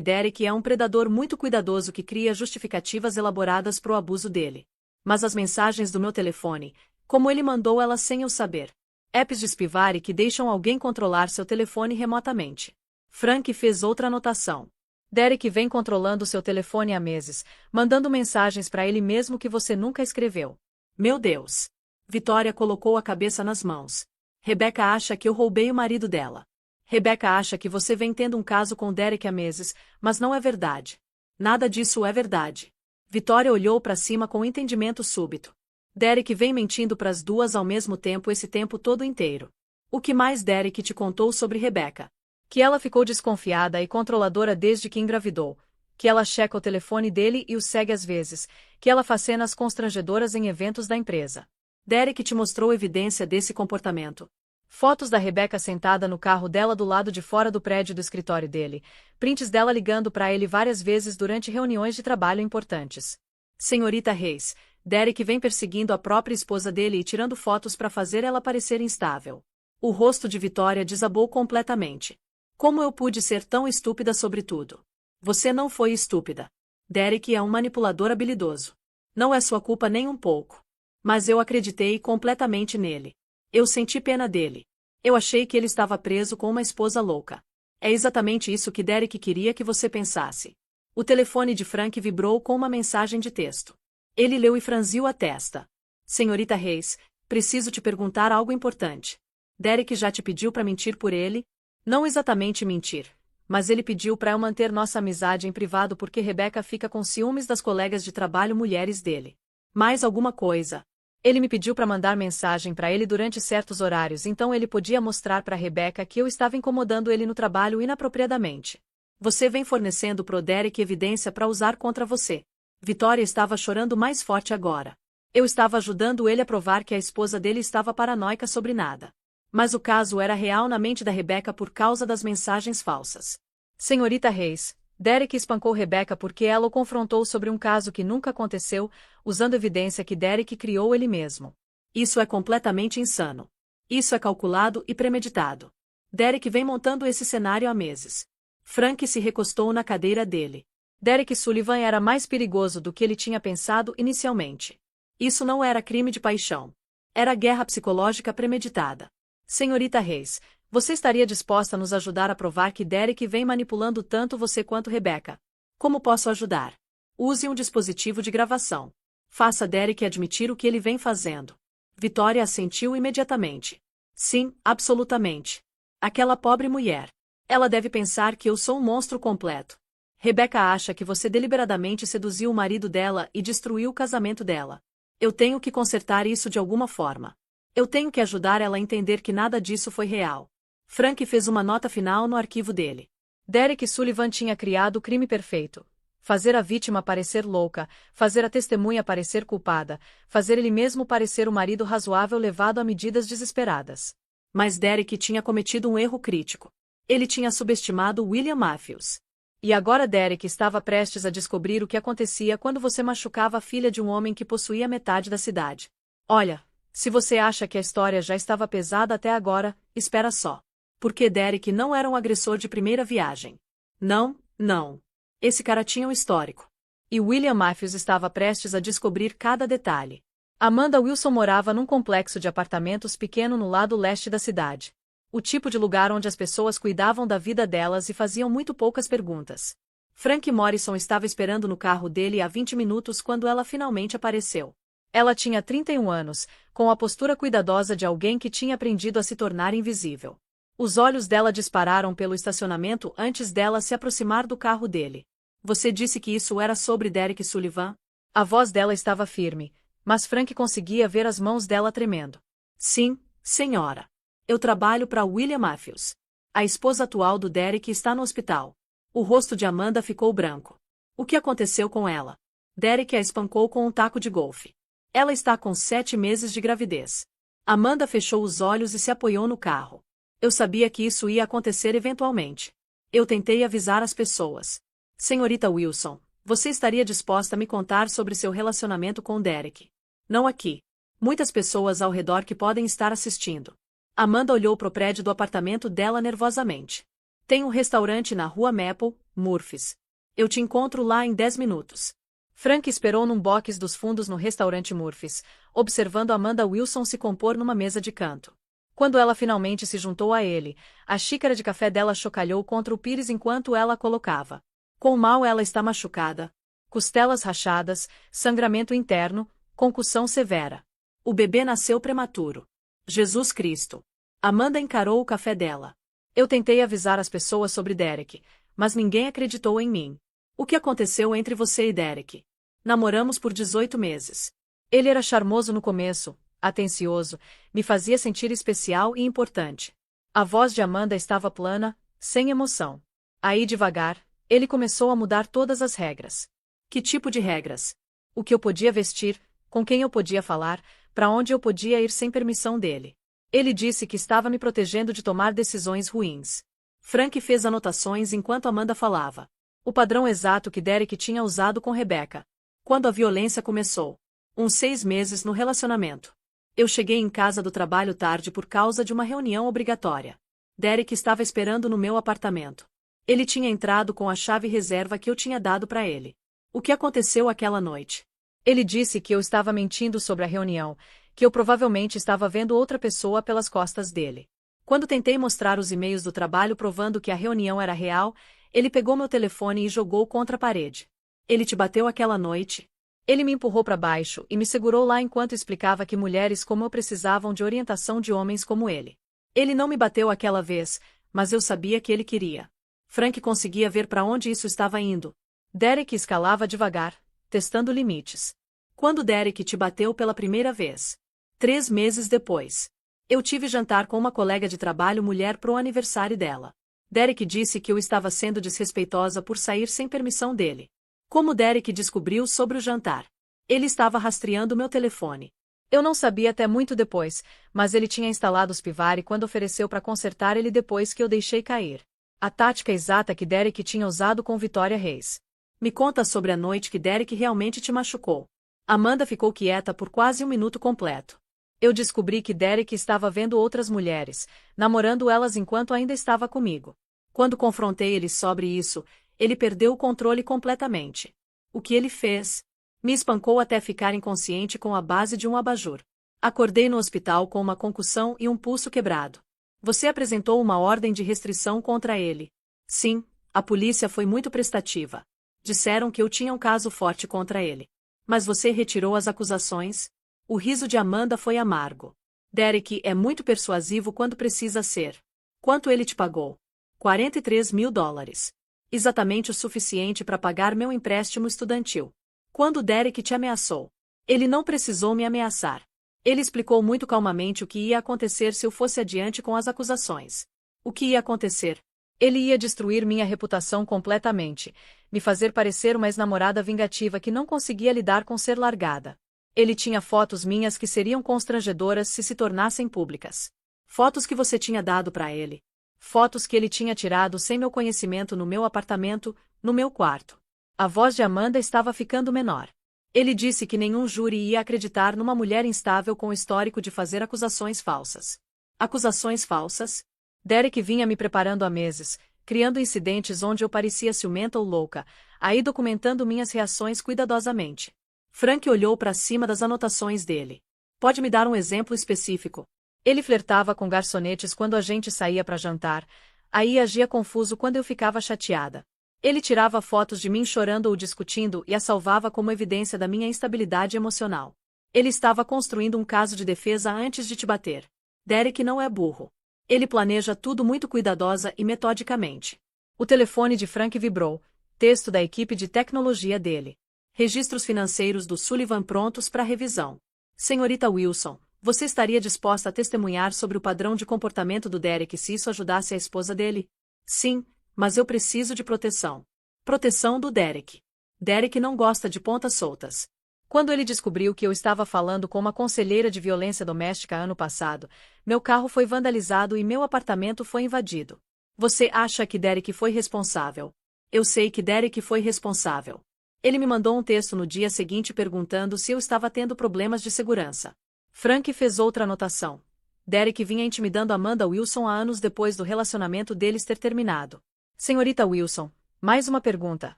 Derek é um predador muito cuidadoso que cria justificativas elaboradas para o abuso dele. Mas as mensagens do meu telefone, como ele mandou elas sem eu saber. Apps de spivare que deixam alguém controlar seu telefone remotamente. Frank fez outra anotação. Derek vem controlando seu telefone há meses, mandando mensagens para ele mesmo que você nunca escreveu. Meu Deus! Vitória colocou a cabeça nas mãos. Rebecca acha que eu roubei o marido dela. Rebecca acha que você vem tendo um caso com Derek há meses, mas não é verdade. Nada disso é verdade. Vitória olhou para cima com entendimento súbito. Derek vem mentindo para as duas ao mesmo tempo esse tempo todo inteiro. O que mais Derek te contou sobre Rebecca? Que ela ficou desconfiada e controladora desde que engravidou, que ela checa o telefone dele e o segue às vezes, que ela faz cenas constrangedoras em eventos da empresa. Derek te mostrou evidência desse comportamento. Fotos da Rebecca sentada no carro dela do lado de fora do prédio do escritório dele, prints dela ligando para ele várias vezes durante reuniões de trabalho importantes. Senhorita Reis, Derek vem perseguindo a própria esposa dele e tirando fotos para fazer ela parecer instável. O rosto de Vitória desabou completamente. Como eu pude ser tão estúpida sobre tudo? Você não foi estúpida. Derek é um manipulador habilidoso. Não é sua culpa nem um pouco. Mas eu acreditei completamente nele. Eu senti pena dele. Eu achei que ele estava preso com uma esposa louca. É exatamente isso que Derek queria que você pensasse. O telefone de Frank vibrou com uma mensagem de texto. Ele leu e franziu a testa. Senhorita Reis, preciso te perguntar algo importante. Derek já te pediu para mentir por ele? Não exatamente mentir, mas ele pediu para eu manter nossa amizade em privado porque Rebecca fica com ciúmes das colegas de trabalho mulheres dele. Mais alguma coisa. Ele me pediu para mandar mensagem para ele durante certos horários, então ele podia mostrar para Rebecca que eu estava incomodando ele no trabalho inapropriadamente. Você vem fornecendo pro Derek evidência para usar contra você. Vitória estava chorando mais forte agora. Eu estava ajudando ele a provar que a esposa dele estava paranoica sobre nada. Mas o caso era real na mente da Rebecca por causa das mensagens falsas. Senhorita Reis, Derek espancou Rebecca porque ela o confrontou sobre um caso que nunca aconteceu, usando evidência que Derek criou ele mesmo. Isso é completamente insano. Isso é calculado e premeditado. Derek vem montando esse cenário há meses. Frank se recostou na cadeira dele. Derek Sullivan era mais perigoso do que ele tinha pensado inicialmente. Isso não era crime de paixão. Era guerra psicológica premeditada. Senhorita Reis, você estaria disposta a nos ajudar a provar que Derek vem manipulando tanto você quanto Rebecca? Como posso ajudar? Use um dispositivo de gravação. Faça Derek admitir o que ele vem fazendo. Vitória assentiu imediatamente. Sim, absolutamente. Aquela pobre mulher. Ela deve pensar que eu sou um monstro completo. Rebecca acha que você deliberadamente seduziu o marido dela e destruiu o casamento dela. Eu tenho que consertar isso de alguma forma. Eu tenho que ajudar ela a entender que nada disso foi real. Frank fez uma nota final no arquivo dele. Derek Sullivan tinha criado o crime perfeito. Fazer a vítima parecer louca, fazer a testemunha parecer culpada, fazer ele mesmo parecer o marido razoável levado a medidas desesperadas. Mas Derek tinha cometido um erro crítico. Ele tinha subestimado William Matthews. E agora Derek estava prestes a descobrir o que acontecia quando você machucava a filha de um homem que possuía metade da cidade. Olha, se você acha que a história já estava pesada até agora, espera só. Porque Derek não era um agressor de primeira viagem. Não, não. Esse cara tinha um histórico. E William Matthews estava prestes a descobrir cada detalhe. Amanda Wilson morava num complexo de apartamentos pequeno no lado leste da cidade. O tipo de lugar onde as pessoas cuidavam da vida delas e faziam muito poucas perguntas. Frank Morrison estava esperando no carro dele há 20 minutos quando ela finalmente apareceu. Ela tinha 31 anos, com a postura cuidadosa de alguém que tinha aprendido a se tornar invisível. Os olhos dela dispararam pelo estacionamento antes dela se aproximar do carro dele. Você disse que isso era sobre Derek Sullivan? A voz dela estava firme, mas Frank conseguia ver as mãos dela tremendo. Sim, senhora. Eu trabalho para William Matthews. A esposa atual do Derek está no hospital. O rosto de Amanda ficou branco. O que aconteceu com ela? Derek a espancou com um taco de golfe. Ela está com 7 meses de gravidez. Amanda fechou os olhos e se apoiou no carro. Eu sabia que isso ia acontecer eventualmente. Eu tentei avisar as pessoas. Senhorita Wilson, Você estaria disposta a me contar sobre seu relacionamento com Derek? Não aqui. Muitas pessoas ao redor que podem estar assistindo. Amanda olhou para o prédio do apartamento dela nervosamente. Tem um restaurante na rua Maple, Murphys. Eu te encontro lá em 10 minutos. Frank esperou num box dos fundos no restaurante Murphys, observando Amanda Wilson se compor numa mesa de canto. Quando ela finalmente se juntou a ele, a xícara de café dela chocalhou contra o pires enquanto ela a colocava. Quão mal ela está machucada. Costelas rachadas, sangramento interno, concussão severa. O bebê nasceu prematuro. Jesus Cristo. Amanda encarou o café dela. Eu tentei avisar as pessoas sobre Derek, mas ninguém acreditou em mim. O que aconteceu entre você e Derek? Namoramos por 18 meses. Ele era charmoso no começo, atencioso, me fazia sentir especial e importante. A voz de Amanda estava plana, sem emoção. Aí devagar, ele começou a mudar todas as regras. Que tipo de regras? O que eu podia vestir, com quem eu podia falar, para onde eu podia ir sem permissão dele. Ele disse que estava me protegendo de tomar decisões ruins. Frank fez anotações enquanto Amanda falava. O padrão exato que Derek tinha usado com Rebecca. Quando a violência começou. Uns 6 meses no relacionamento. Eu cheguei em casa do trabalho tarde por causa de uma reunião obrigatória. Derek estava esperando no meu apartamento. Ele tinha entrado com a chave reserva que eu tinha dado para ele. O que aconteceu aquela noite? Ele disse que eu estava mentindo sobre a reunião, que eu provavelmente estava vendo outra pessoa pelas costas dele. Quando tentei mostrar os e-mails do trabalho provando que a reunião era real, ele pegou meu telefone e jogou contra a parede. Ele te bateu aquela noite? Ele me empurrou para baixo e me segurou lá enquanto explicava que mulheres como eu precisavam de orientação de homens como ele. Ele não me bateu aquela vez, mas eu sabia que ele queria. Frank conseguia ver para onde isso estava indo. Derek escalava devagar, testando limites. Quando Derek te bateu pela primeira vez? 3 meses depois. Eu tive jantar com uma colega de trabalho mulher pro aniversário dela. Derek disse que eu estava sendo desrespeitosa por sair sem permissão dele. Como Derek descobriu sobre o jantar? Ele estava rastreando meu telefone. Eu não sabia até muito depois, mas ele tinha instalado o Spivari quando ofereceu para consertar ele depois que eu deixei cair. A tática exata que Derek tinha usado com Vitória Reis. Me conta sobre a noite que Derek realmente te machucou. Amanda ficou quieta por quase 1 minuto completo. Eu descobri que Derek estava vendo outras mulheres, namorando elas enquanto ainda estava comigo. Quando confrontei ele sobre isso, ele perdeu o controle completamente. O que ele fez? Me espancou até ficar inconsciente com a base de um abajur. Acordei no hospital com uma concussão e um pulso quebrado. Você apresentou uma ordem de restrição contra ele. Sim, a polícia foi muito prestativa. Disseram que eu tinha um caso forte contra ele. Mas você retirou as acusações? O riso de Amanda foi amargo. Derek é muito persuasivo quando precisa ser. Quanto ele te pagou? $43.000. Exatamente o suficiente para pagar meu empréstimo estudantil. Quando Derek te ameaçou? Ele não precisou me ameaçar. Ele explicou muito calmamente o que ia acontecer se eu fosse adiante com as acusações. O que ia acontecer? Ele ia destruir minha reputação completamente, me fazer parecer uma ex-namorada vingativa que não conseguia lidar com ser largada. Ele tinha fotos minhas que seriam constrangedoras se tornassem públicas. Fotos que você tinha dado para ele. Fotos que ele tinha tirado sem meu conhecimento no meu apartamento, no meu quarto. A voz de Amanda estava ficando menor. Ele disse que nenhum júri ia acreditar numa mulher instável com histórico de fazer acusações falsas. Acusações falsas? Derek vinha me preparando há meses, criando incidentes onde eu parecia ciumenta ou louca, aí documentando minhas reações cuidadosamente. Frank olhou para cima das anotações dele. Pode me dar um exemplo específico? Ele flertava com garçonetes quando a gente saía para jantar, aí agia confuso quando eu ficava chateada. Ele tirava fotos de mim chorando ou discutindo e a salvava como evidência da minha instabilidade emocional. Ele estava construindo um caso de defesa antes de te bater. Derek não é burro. Ele planeja tudo muito cuidadosa e metodicamente. O telefone de Frank vibrou. Texto da equipe de tecnologia dele. Registros financeiros do Sullivan prontos para revisão. Senhorita Wilson, você estaria disposta a testemunhar sobre o padrão de comportamento do Derek se isso ajudasse a esposa dele? Sim, mas eu preciso de proteção. Proteção do Derek. Derek não gosta de pontas soltas. Quando ele descobriu que eu estava falando com uma conselheira de violência doméstica ano passado, meu carro foi vandalizado e meu apartamento foi invadido. Você acha que Derek foi responsável? Eu sei que Derek foi responsável. Ele me mandou um texto no dia seguinte perguntando se eu estava tendo problemas de segurança. Frank fez outra anotação. Derek vinha intimidando Amanda Wilson há anos depois do relacionamento deles ter terminado. Senhorita Wilson, mais uma pergunta.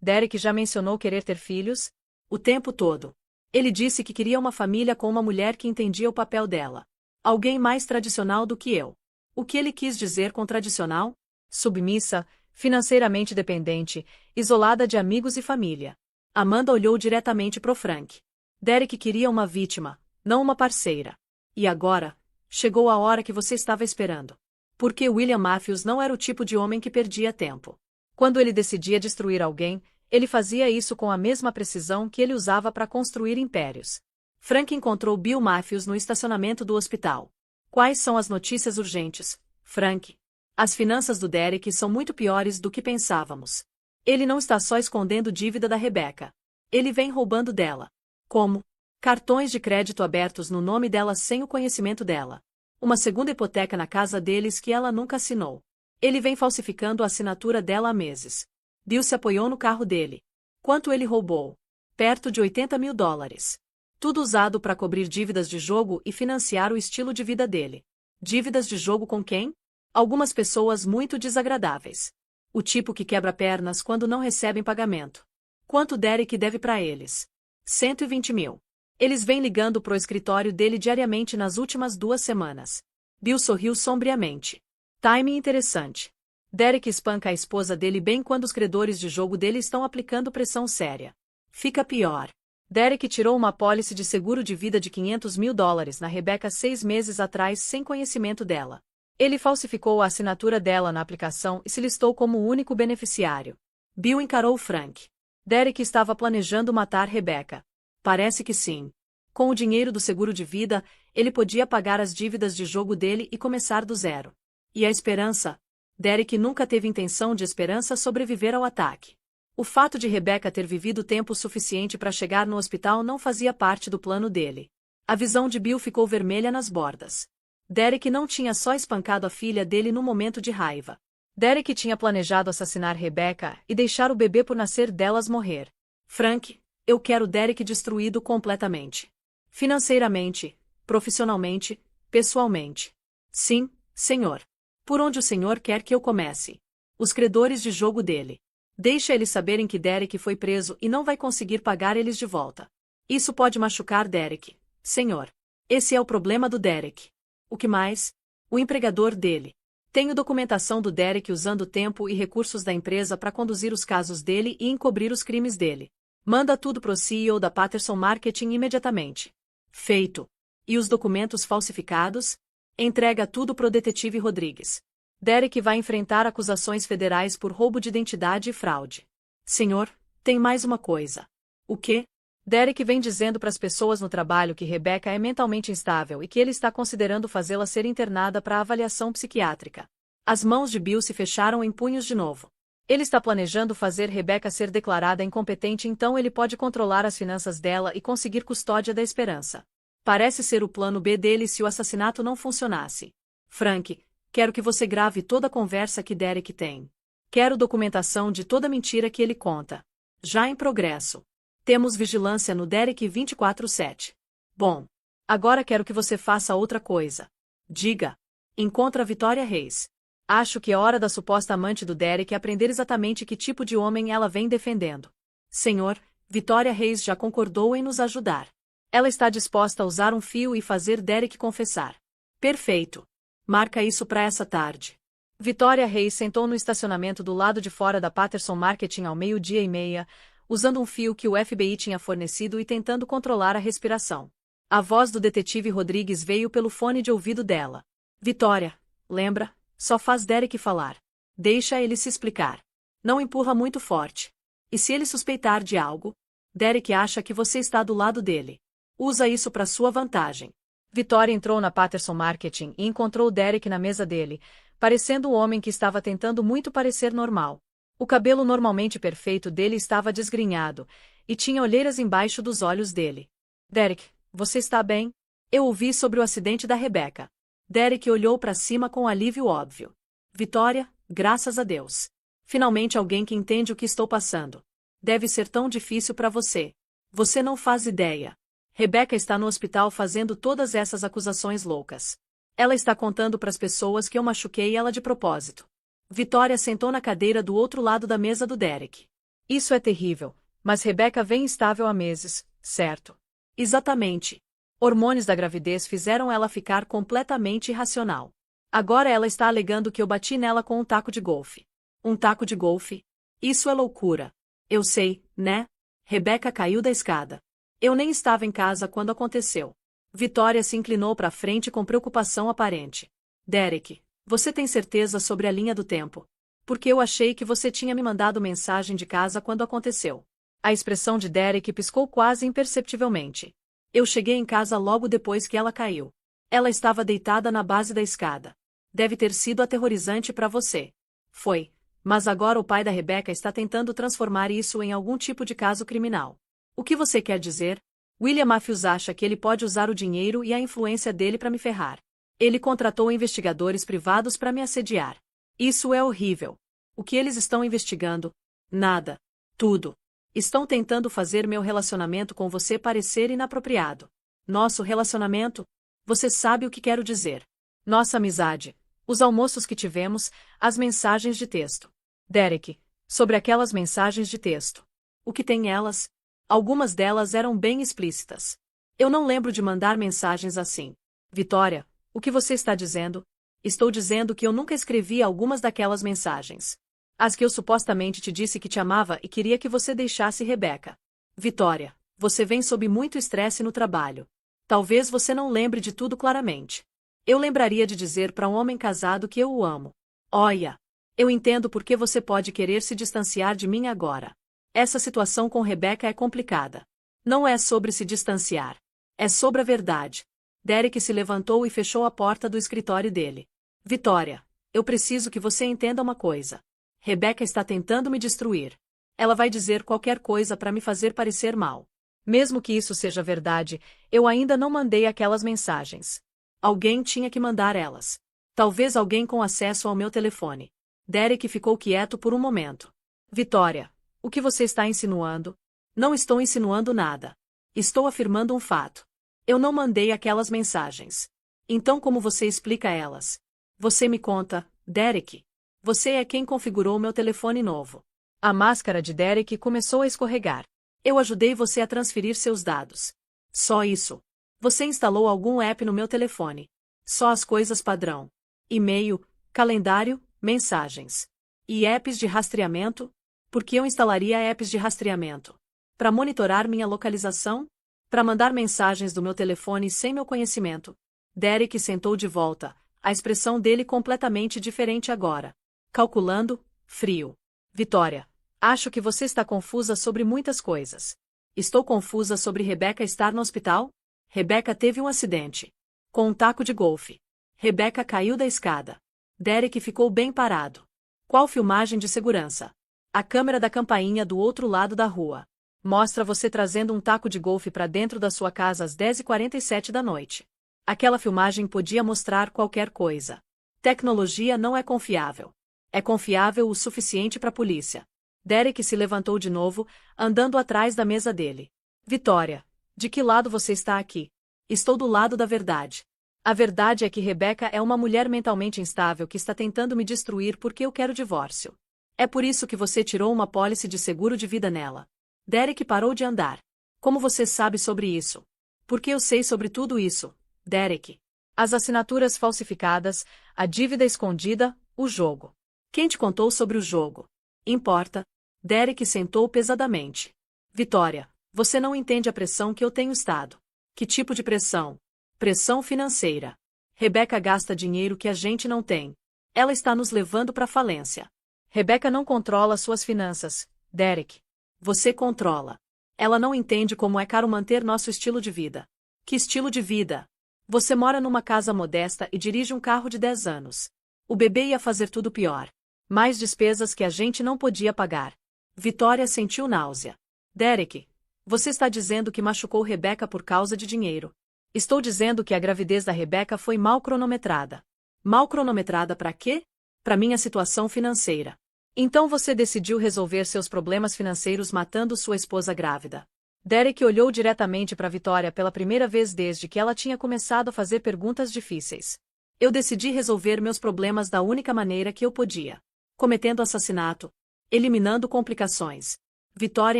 Derek já mencionou querer ter filhos? O tempo todo. Ele disse que queria uma família com uma mulher que entendia o papel dela. Alguém mais tradicional do que eu. O que ele quis dizer com tradicional? Submissa, financeiramente dependente, isolada de amigos e família. Amanda olhou diretamente pro Frank. Derek queria uma vítima, não uma parceira. E agora? Chegou a hora que você estava esperando. Porque William Matthews não era o tipo de homem que perdia tempo. Quando ele decidia destruir alguém, ele fazia isso com a mesma precisão que ele usava para construir impérios. Frank encontrou Bill Matthews no estacionamento do hospital. Quais são as notícias urgentes, Frank? As finanças do Derek são muito piores do que pensávamos. Ele não está só escondendo dívida da Rebecca. Ele vem roubando dela. Como? Cartões de crédito abertos no nome dela sem o conhecimento dela. Uma segunda hipoteca na casa deles que ela nunca assinou. Ele vem falsificando a assinatura dela há meses. Bill se apoiou no carro dele. Quanto ele roubou? Perto de $80.000. Tudo usado para cobrir dívidas de jogo e financiar o estilo de vida dele. Dívidas de jogo com quem? Algumas pessoas muito desagradáveis. O tipo que quebra pernas quando não recebem pagamento. Quanto Derek deve para eles? 120 mil. Eles vêm ligando pro escritório dele diariamente nas últimas 2 semanas. Bill sorriu sombriamente. Timing interessante. Derek espanca a esposa dele bem quando os credores de jogo dele estão aplicando pressão séria. Fica pior. Derek tirou uma apólice de seguro de vida de $500.000 na Rebecca 6 meses atrás sem conhecimento dela. Ele falsificou a assinatura dela na aplicação e se listou como o único beneficiário. Bill encarou Frank. Derek estava planejando matar Rebecca. Parece que sim. Com o dinheiro do seguro de vida, ele podia pagar as dívidas de jogo dele e começar do zero. E a esperança? Derek nunca teve intenção de esperança sobreviver ao ataque. O fato de Rebecca ter vivido tempo suficiente para chegar no hospital não fazia parte do plano dele. A visão de Bill ficou vermelha nas bordas. Derek não tinha só espancado a filha dele num momento de raiva. Derek tinha planejado assassinar Rebecca e deixar o bebê por nascer delas morrer. Frank, eu quero Derek destruído completamente. Financeiramente, profissionalmente, pessoalmente. Sim, senhor. Por onde o senhor quer que eu comece? Os credores de jogo dele. Deixa eles saberem que Derek foi preso e não vai conseguir pagar eles de volta. Isso pode machucar Derek, senhor. Esse é o problema do Derek. O que mais? O empregador dele. Tenho documentação do Derek usando o tempo e recursos da empresa para conduzir os casos dele e encobrir os crimes dele. Manda tudo pro CEO da Patterson Marketing imediatamente. Feito. E os documentos falsificados? Entrega tudo pro detetive Rodrigues. Derek vai enfrentar acusações federais por roubo de identidade e fraude. Senhor, tem mais uma coisa. O quê? Derek vem dizendo para as pessoas no trabalho que Rebecca é mentalmente instável e que ele está considerando fazê-la ser internada para avaliação psiquiátrica. As mãos de Bill se fecharam em punhos de novo. Ele está planejando fazer Rebecca ser declarada incompetente, então ele pode controlar as finanças dela e conseguir custódia da esperança. Parece ser o plano B dele se o assassinato não funcionasse. Frank, quero que você grave toda a conversa que Derek tem. Quero documentação de toda mentira que ele conta. Já em progresso. Temos vigilância no Derek 24/7. Bom. Agora quero que você faça outra coisa. Diga. Encontra Vitória Reis. Acho que é hora da suposta amante do Derek aprender exatamente que tipo de homem ela vem defendendo. Senhor, Vitória Reis já concordou em nos ajudar. Ela está disposta a usar um fio e fazer Derek confessar. Perfeito. Marca isso para essa tarde. Vitória Reis sentou no estacionamento do lado de fora da Patterson Marketing ao 12:30, usando um fio que o FBI tinha fornecido e tentando controlar a respiração. A voz do detetive Rodrigues veio pelo fone de ouvido dela. Vitória, lembra? Só faz Derek falar. Deixa ele se explicar. Não empurra muito forte. E se ele suspeitar de algo? Derek acha que você está do lado dele. Usa isso para sua vantagem. Vitória entrou na Patterson Marketing e encontrou Derek na mesa dele, parecendo um homem que estava tentando muito parecer normal. O cabelo normalmente perfeito dele estava desgrenhado, e tinha olheiras embaixo dos olhos dele. Derek, você está bem? Eu ouvi sobre o acidente da Rebecca. Derek olhou para cima com alívio óbvio. Vitória, graças a Deus. Finalmente alguém que entende o que estou passando. Deve ser tão difícil para você. Você não faz ideia. Rebecca está no hospital fazendo todas essas acusações loucas. Ela está contando para as pessoas que eu machuquei ela de propósito. Vitória sentou na cadeira do outro lado da mesa do Derek. Isso é terrível, mas Rebecca vem instável há meses, certo? Exatamente. Hormônios da gravidez fizeram ela ficar completamente irracional. Agora ela está alegando que eu bati nela com um taco de golfe. Um taco de golfe? Isso é loucura. Eu sei, né? Rebecca caiu da escada. Eu nem estava em casa quando aconteceu. Vitória se inclinou para frente com preocupação aparente. Derek, você tem certeza sobre a linha do tempo? Porque eu achei que você tinha me mandado mensagem de casa quando aconteceu. A expressão de Derek piscou quase imperceptivelmente. Eu cheguei em casa logo depois que ela caiu. Ela estava deitada na base da escada. Deve ter sido aterrorizante para você. Foi. Mas agora o pai da Rebecca está tentando transformar isso em algum tipo de caso criminal. O que você quer dizer? William Matthews acha que ele pode usar o dinheiro e a influência dele para me ferrar. Ele contratou investigadores privados para me assediar. Isso é horrível. O que eles estão investigando? Nada. Tudo. Estão tentando fazer meu relacionamento com você parecer inapropriado. Nosso relacionamento? Você sabe o que quero dizer. Nossa amizade. Os almoços que tivemos, as mensagens de texto. Derek, sobre aquelas mensagens de texto. O que tem elas? Algumas delas eram bem explícitas. Eu não lembro de mandar mensagens assim. Vitória, o que você está dizendo? Estou dizendo que eu nunca escrevi algumas daquelas mensagens. As que eu supostamente te disse que te amava e queria que você deixasse Rebecca. Vitória, você vem sob muito estresse no trabalho. Talvez você não lembre de tudo claramente. Eu lembraria de dizer para um homem casado que eu o amo. Olha, eu entendo por que você pode querer se distanciar de mim agora. Essa situação com Rebecca é complicada. Não é sobre se distanciar. É sobre a verdade. Derek se levantou e fechou a porta do escritório dele. Vitória, eu preciso que você entenda uma coisa. Rebecca está tentando me destruir. Ela vai dizer qualquer coisa para me fazer parecer mal. Mesmo que isso seja verdade, eu ainda não mandei aquelas mensagens. Alguém tinha que mandar elas. Talvez alguém com acesso ao meu telefone. Derek ficou quieto por um momento. Vitória, o que você está insinuando? Não estou insinuando nada. Estou afirmando um fato. Eu não mandei aquelas mensagens. Então como você explica elas? Você me conta, Derek. Você é quem configurou meu telefone novo. A máscara de Derek começou a escorregar. Eu ajudei você a transferir seus dados. Só isso. Você instalou algum app no meu telefone. Só as coisas padrão. E-mail, calendário, mensagens. E apps de rastreamento? Por que eu instalaria apps de rastreamento? Para monitorar minha localização? Para mandar mensagens do meu telefone sem meu conhecimento? Derek sentou de volta, a expressão dele completamente diferente agora. Calculando, frio. Vitória, acho que você está confusa sobre muitas coisas. Estou confusa sobre Rebecca estar no hospital? Rebecca teve um acidente. Com um taco de golfe. Rebecca caiu da escada. Derek ficou bem parado. Qual filmagem de segurança? A câmera da campainha do outro lado da rua. Mostra você trazendo um taco de golfe para dentro da sua casa às 10h47 da noite. Aquela filmagem podia mostrar qualquer coisa. Tecnologia não é confiável. É confiável o suficiente para a polícia. Derek se levantou de novo, andando atrás da mesa dele. Vitória, de que lado você está aqui? Estou do lado da verdade. A verdade é que Rebecca é uma mulher mentalmente instável que está tentando me destruir porque eu quero divórcio. É por isso que você tirou uma pólice de seguro de vida nela. Derek parou de andar. Como você sabe sobre isso? Porque eu sei sobre tudo isso, Derek. As assinaturas falsificadas, a dívida escondida, o jogo. Quem te contou sobre o jogo? Importa. Derek sentou pesadamente. Vitória, você não entende a pressão que eu tenho estado. Que tipo de pressão? Pressão financeira. Rebecca gasta dinheiro que a gente não tem. Ela está nos levando para a falência. Rebecca não controla suas finanças, Derek. Você controla. Ela não entende como é caro manter nosso estilo de vida. Que estilo de vida? Você mora numa casa modesta e dirige um carro de 10 anos. O bebê ia fazer tudo pior. Mais despesas que a gente não podia pagar. Vitória sentiu náusea. Derek, você está dizendo que machucou Rebecca por causa de dinheiro. Estou dizendo que a gravidez da Rebecca foi mal cronometrada. Mal cronometrada para quê? Para minha situação financeira. Então você decidiu resolver seus problemas financeiros matando sua esposa grávida. Derek olhou diretamente para Vitória pela primeira vez desde que ela tinha começado a fazer perguntas difíceis. Eu decidi resolver meus problemas da única maneira que eu podia. Cometendo assassinato. Eliminando complicações. Vitória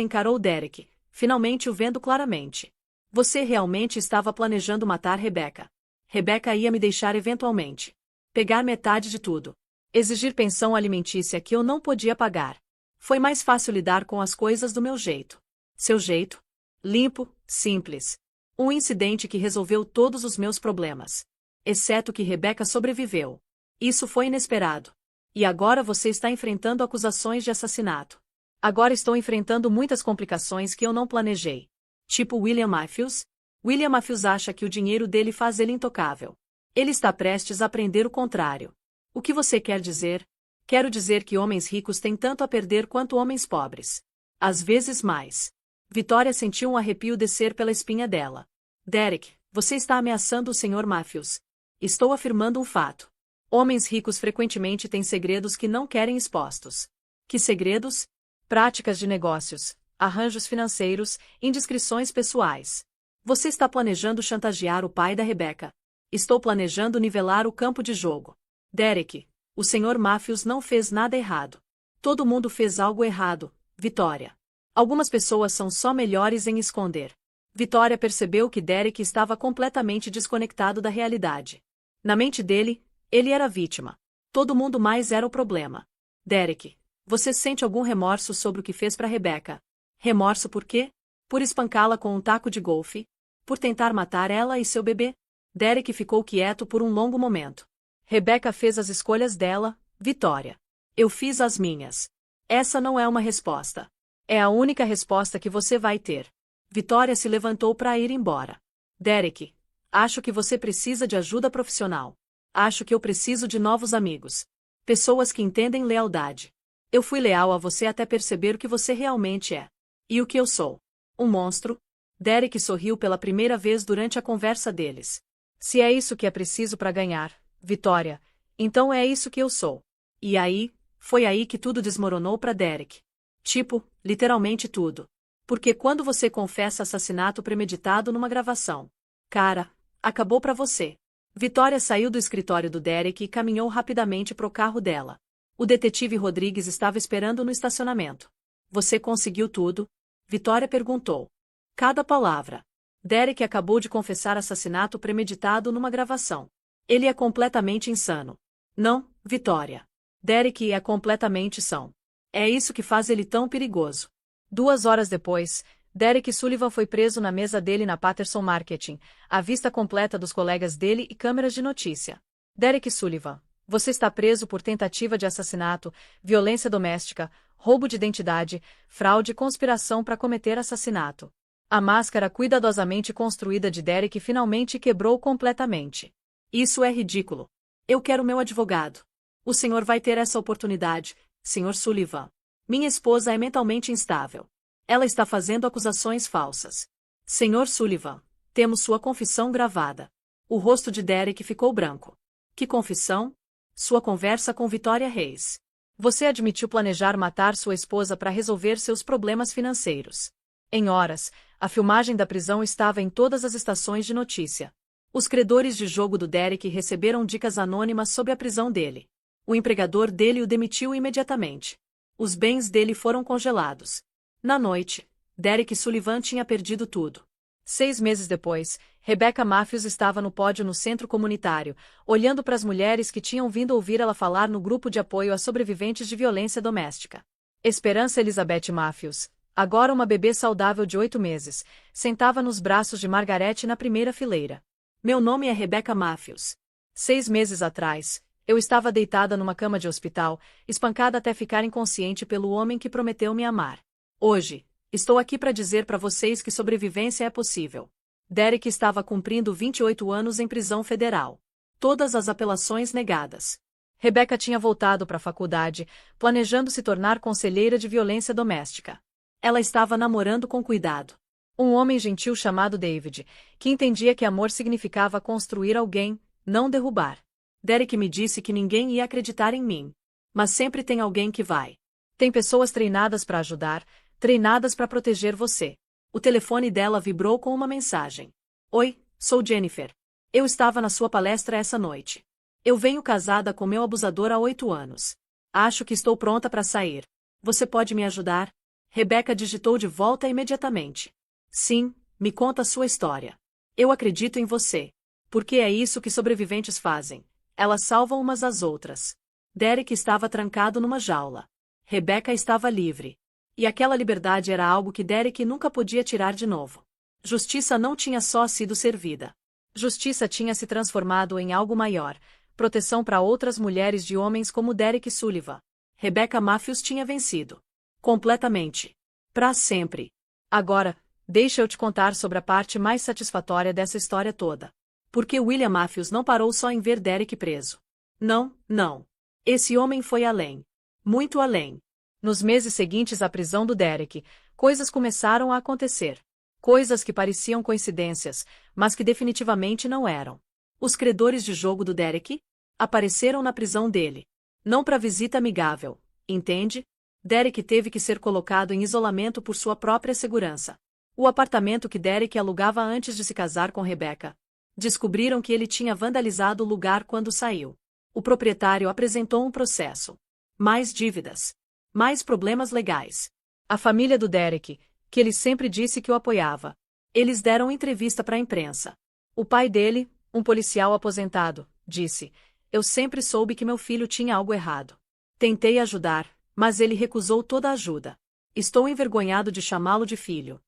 encarou Derek, finalmente o vendo claramente. Você realmente estava planejando matar Rebecca. Rebecca ia me deixar eventualmente. Pegar metade de tudo. Exigir pensão alimentícia que eu não podia pagar. Foi mais fácil lidar com as coisas do meu jeito. Seu jeito? Limpo, simples. Um incidente que resolveu todos os meus problemas. Exceto que Rebecca sobreviveu. Isso foi inesperado. E agora você está enfrentando acusações de assassinato. Agora estou enfrentando muitas complicações que eu não planejei. Tipo William Matthews? William Matthews acha que o dinheiro dele faz ele intocável. Ele está prestes a aprender o contrário. O que você quer dizer? Quero dizer que homens ricos têm tanto a perder quanto homens pobres. Às vezes mais. Vitória sentiu um arrepio descer pela espinha dela. Derek, você está ameaçando o Sr. Matthews. Estou afirmando um fato. Homens ricos frequentemente têm segredos que não querem expostos. Que segredos? Práticas de negócios, arranjos financeiros, indiscrições pessoais. Você está planejando chantagear o pai da Rebecca. Estou planejando nivelar o campo de jogo. Derek, o Sr. Matthews não fez nada errado. Todo mundo fez algo errado, Vitória. Algumas pessoas são só melhores em esconder. Vitória percebeu que Derek estava completamente desconectado da realidade. Na mente dele, ele era a vítima. Todo mundo mais era o problema. Derek, você sente algum remorso sobre o que fez para Rebecca? Remorso por quê? Por espancá-la com um taco de golfe? Por tentar matar ela e seu bebê? Derek ficou quieto por um longo momento. Rebecca fez as escolhas dela, Vitória. Eu fiz as minhas. Essa não é uma resposta. É a única resposta que você vai ter. Vitória se levantou para ir embora. Derek, acho que você precisa de ajuda profissional. Acho que eu preciso de novos amigos. Pessoas que entendem lealdade. Eu fui leal a você até perceber o que você realmente é. E o que eu sou. Um monstro? Derek sorriu pela primeira vez durante a conversa deles. Se é isso que é preciso para ganhar, Vitória, então é isso que eu sou. E aí, foi aí que tudo desmoronou para Derek. Tipo, literalmente tudo. Porque quando você confessa assassinato premeditado numa gravação, cara, acabou para você. Vitória saiu do escritório do Derek e caminhou rapidamente pro carro dela. O detetive Rodrigues estava esperando no estacionamento. Você conseguiu tudo? Vitória perguntou. Cada palavra. Derek acabou de confessar assassinato premeditado numa gravação. Ele é completamente insano. Não, Vitória. Derek é completamente são. É isso que faz ele tão perigoso. 2 horas depois, Derek Sullivan foi preso na mesa dele na Patterson Marketing, a vista completa dos colegas dele e câmeras de notícia. Derek Sullivan, você está preso por tentativa de assassinato, violência doméstica, roubo de identidade, fraude e conspiração para cometer assassinato. A máscara cuidadosamente construída de Derek finalmente quebrou completamente. Isso é ridículo. Eu quero meu advogado. O senhor vai ter essa oportunidade, Sr. Sullivan. Minha esposa é mentalmente instável. Ela está fazendo acusações falsas. Sr. Sullivan, temos sua confissão gravada. O rosto de Derek ficou branco. Que confissão? Sua conversa com Vitória Reis. Você admitiu planejar matar sua esposa para resolver seus problemas financeiros. Em horas, a filmagem da prisão estava em todas as estações de notícia. Os credores de jogo do Derek receberam dicas anônimas sobre a prisão dele. O empregador dele o demitiu imediatamente. Os bens dele foram congelados. Na noite, Derek Sullivan tinha perdido tudo. 6 meses depois, Rebecca Matthews estava no pódio no centro comunitário, olhando para as mulheres que tinham vindo ouvir ela falar no grupo de apoio a sobreviventes de violência doméstica. Esperança Elizabeth Matthews, agora uma bebê saudável de 8 meses, sentava nos braços de Margarete na primeira fileira. Meu nome é Rebecca Matthews. 6 meses atrás, eu estava deitada numa cama de hospital, espancada até ficar inconsciente pelo homem que prometeu me amar. Hoje, estou aqui para dizer para vocês que sobrevivência é possível. Derek estava cumprindo 28 anos em prisão federal. Todas as apelações negadas. Rebecca tinha voltado para a faculdade, planejando se tornar conselheira de violência doméstica. Ela estava namorando com cuidado. Um homem gentil chamado David, que entendia que amor significava construir alguém, não derrubar. Derek me disse que ninguém ia acreditar em mim. Mas sempre tem alguém que vai. Tem pessoas treinadas para ajudar, treinadas para proteger você. O telefone dela vibrou com uma mensagem. Oi, sou Jennifer. Eu estava na sua palestra essa noite. Eu venho casada com meu abusador há 8 anos. Acho que estou pronta para sair. Você pode me ajudar? Rebecca digitou de volta imediatamente. Sim, me conta a sua história. Eu acredito em você. Porque é isso que sobreviventes fazem. Elas salvam umas às outras. Derek estava trancado numa jaula. Rebecca estava livre. E aquela liberdade era algo que Derek nunca podia tirar de novo. Justiça não tinha só sido servida. Justiça tinha se transformado em algo maior, proteção para outras mulheres de homens como Derek Sullivan. Rebecca Matthews tinha vencido. Completamente. Para sempre. Agora, deixa eu te contar sobre a parte mais satisfatória dessa história toda. Porque William Matthews não parou só em ver Derek preso. Não, não. Esse homem foi além. Muito além. Nos meses seguintes à prisão do Derek, coisas começaram a acontecer. Coisas que pareciam coincidências, mas que definitivamente não eram. Os credores de jogo do Derek apareceram na prisão dele. Não para visita amigável, entende? Derek teve que ser colocado em isolamento por sua própria segurança. O apartamento que Derek alugava antes de se casar com Rebecca. Descobriram que ele tinha vandalizado o lugar quando saiu. O proprietário apresentou um processo. Mais dívidas. Mais problemas legais. A família do Derek, que ele sempre disse que o apoiava. Eles deram entrevista para a imprensa. O pai dele, um policial aposentado, disse: Eu sempre soube que meu filho tinha algo errado. Tentei ajudar, mas ele recusou toda a ajuda. Estou envergonhado de chamá-lo de filho.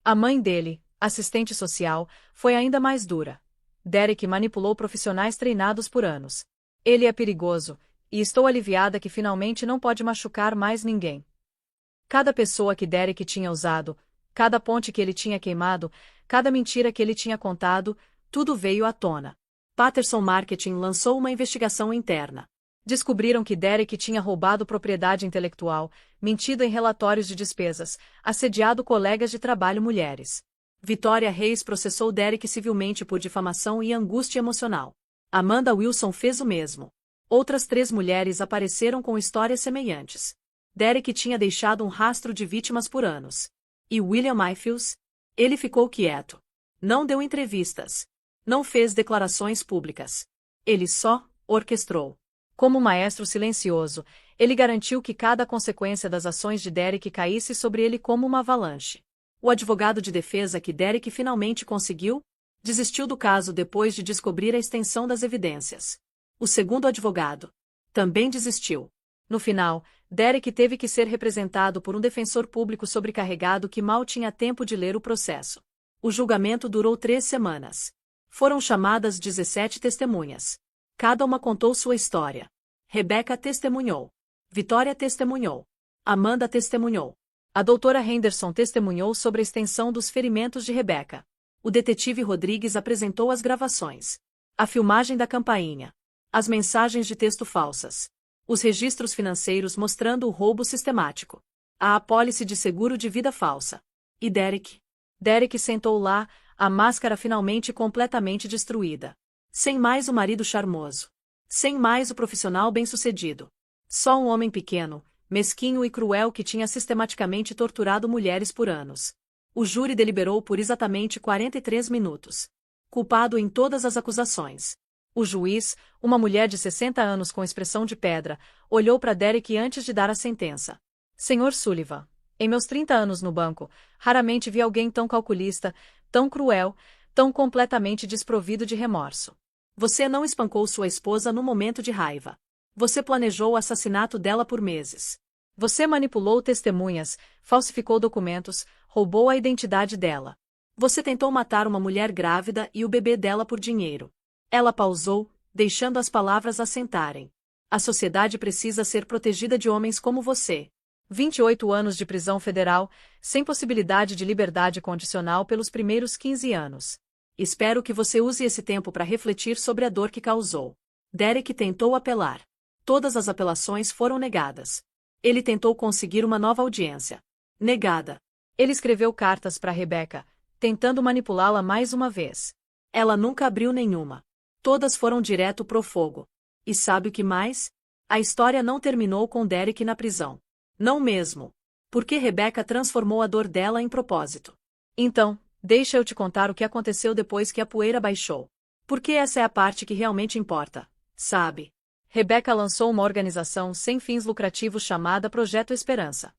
A mãe dele, assistente social, foi ainda mais dura. Derek manipulou profissionais treinados por anos. Ele é perigoso, e estou aliviada que finalmente não pode machucar mais ninguém. Cada pessoa que Derek tinha usado, cada ponte que ele tinha queimado, cada mentira que ele tinha contado, tudo veio à tona. Patterson Marketing lançou uma investigação interna. Descobriram que Derek tinha roubado propriedade intelectual, mentido em relatórios de despesas, assediado colegas de trabalho mulheres. Vitória Reis processou Derek civilmente por difamação e angústia emocional. Amanda Wilson fez o mesmo. Outras 3 mulheres apareceram com histórias semelhantes. Derek tinha deixado um rastro de vítimas por anos. E William Matthews? Ele ficou quieto. Não deu entrevistas. Não fez declarações públicas. Ele só orquestrou. Como maestro silencioso, ele garantiu que cada consequência das ações de Derek caísse sobre ele como uma avalanche. O advogado de defesa que Derek finalmente conseguiu, desistiu do caso depois de descobrir a extensão das evidências. O segundo advogado também desistiu. No final, Derek teve que ser representado por um defensor público sobrecarregado que mal tinha tempo de ler o processo. O julgamento durou 3 semanas. Foram chamadas 17 testemunhas. Cada uma contou sua história. Rebecca testemunhou. Vitória testemunhou. Amanda testemunhou. A doutora Henderson testemunhou sobre a extensão dos ferimentos de Rebecca. O detetive Rodrigues apresentou as gravações. A filmagem da campainha. As mensagens de texto falsas. Os registros financeiros mostrando o roubo sistemático. A apólice de seguro de vida falsa. E Derek? Derek sentou lá, a máscara finalmente completamente destruída. Sem mais o marido charmoso. Sem mais o profissional bem-sucedido. Só um homem pequeno, mesquinho e cruel que tinha sistematicamente torturado mulheres por anos. O júri deliberou por exatamente 43 minutos. Culpado em todas as acusações. O juiz, uma mulher de 60 anos com expressão de pedra, olhou para Derek antes de dar a sentença. Senhor Sullivan, em meus 30 anos no banco, raramente vi alguém tão calculista, tão cruel, tão completamente desprovido de remorso. Você não espancou sua esposa no momento de raiva. Você planejou o assassinato dela por meses. Você manipulou testemunhas, falsificou documentos, roubou a identidade dela. Você tentou matar uma mulher grávida e o bebê dela por dinheiro. Ela pausou, deixando as palavras assentarem. A sociedade precisa ser protegida de homens como você. 28 anos de prisão federal, sem possibilidade de liberdade condicional pelos primeiros 15 anos. Espero que você use esse tempo para refletir sobre a dor que causou. Derek tentou apelar. Todas as apelações foram negadas. Ele tentou conseguir uma nova audiência. Negada. Ele escreveu cartas para Rebecca, tentando manipulá-la mais uma vez. Ela nunca abriu nenhuma. Todas foram direto pro fogo. E sabe o que mais? A história não terminou com Derek na prisão. Não mesmo. Porque Rebecca transformou a dor dela em propósito. Então, deixa eu te contar o que aconteceu depois que a poeira baixou. Porque essa é a parte que realmente importa, sabe? Rebecca lançou uma organização sem fins lucrativos chamada Projeto Esperança.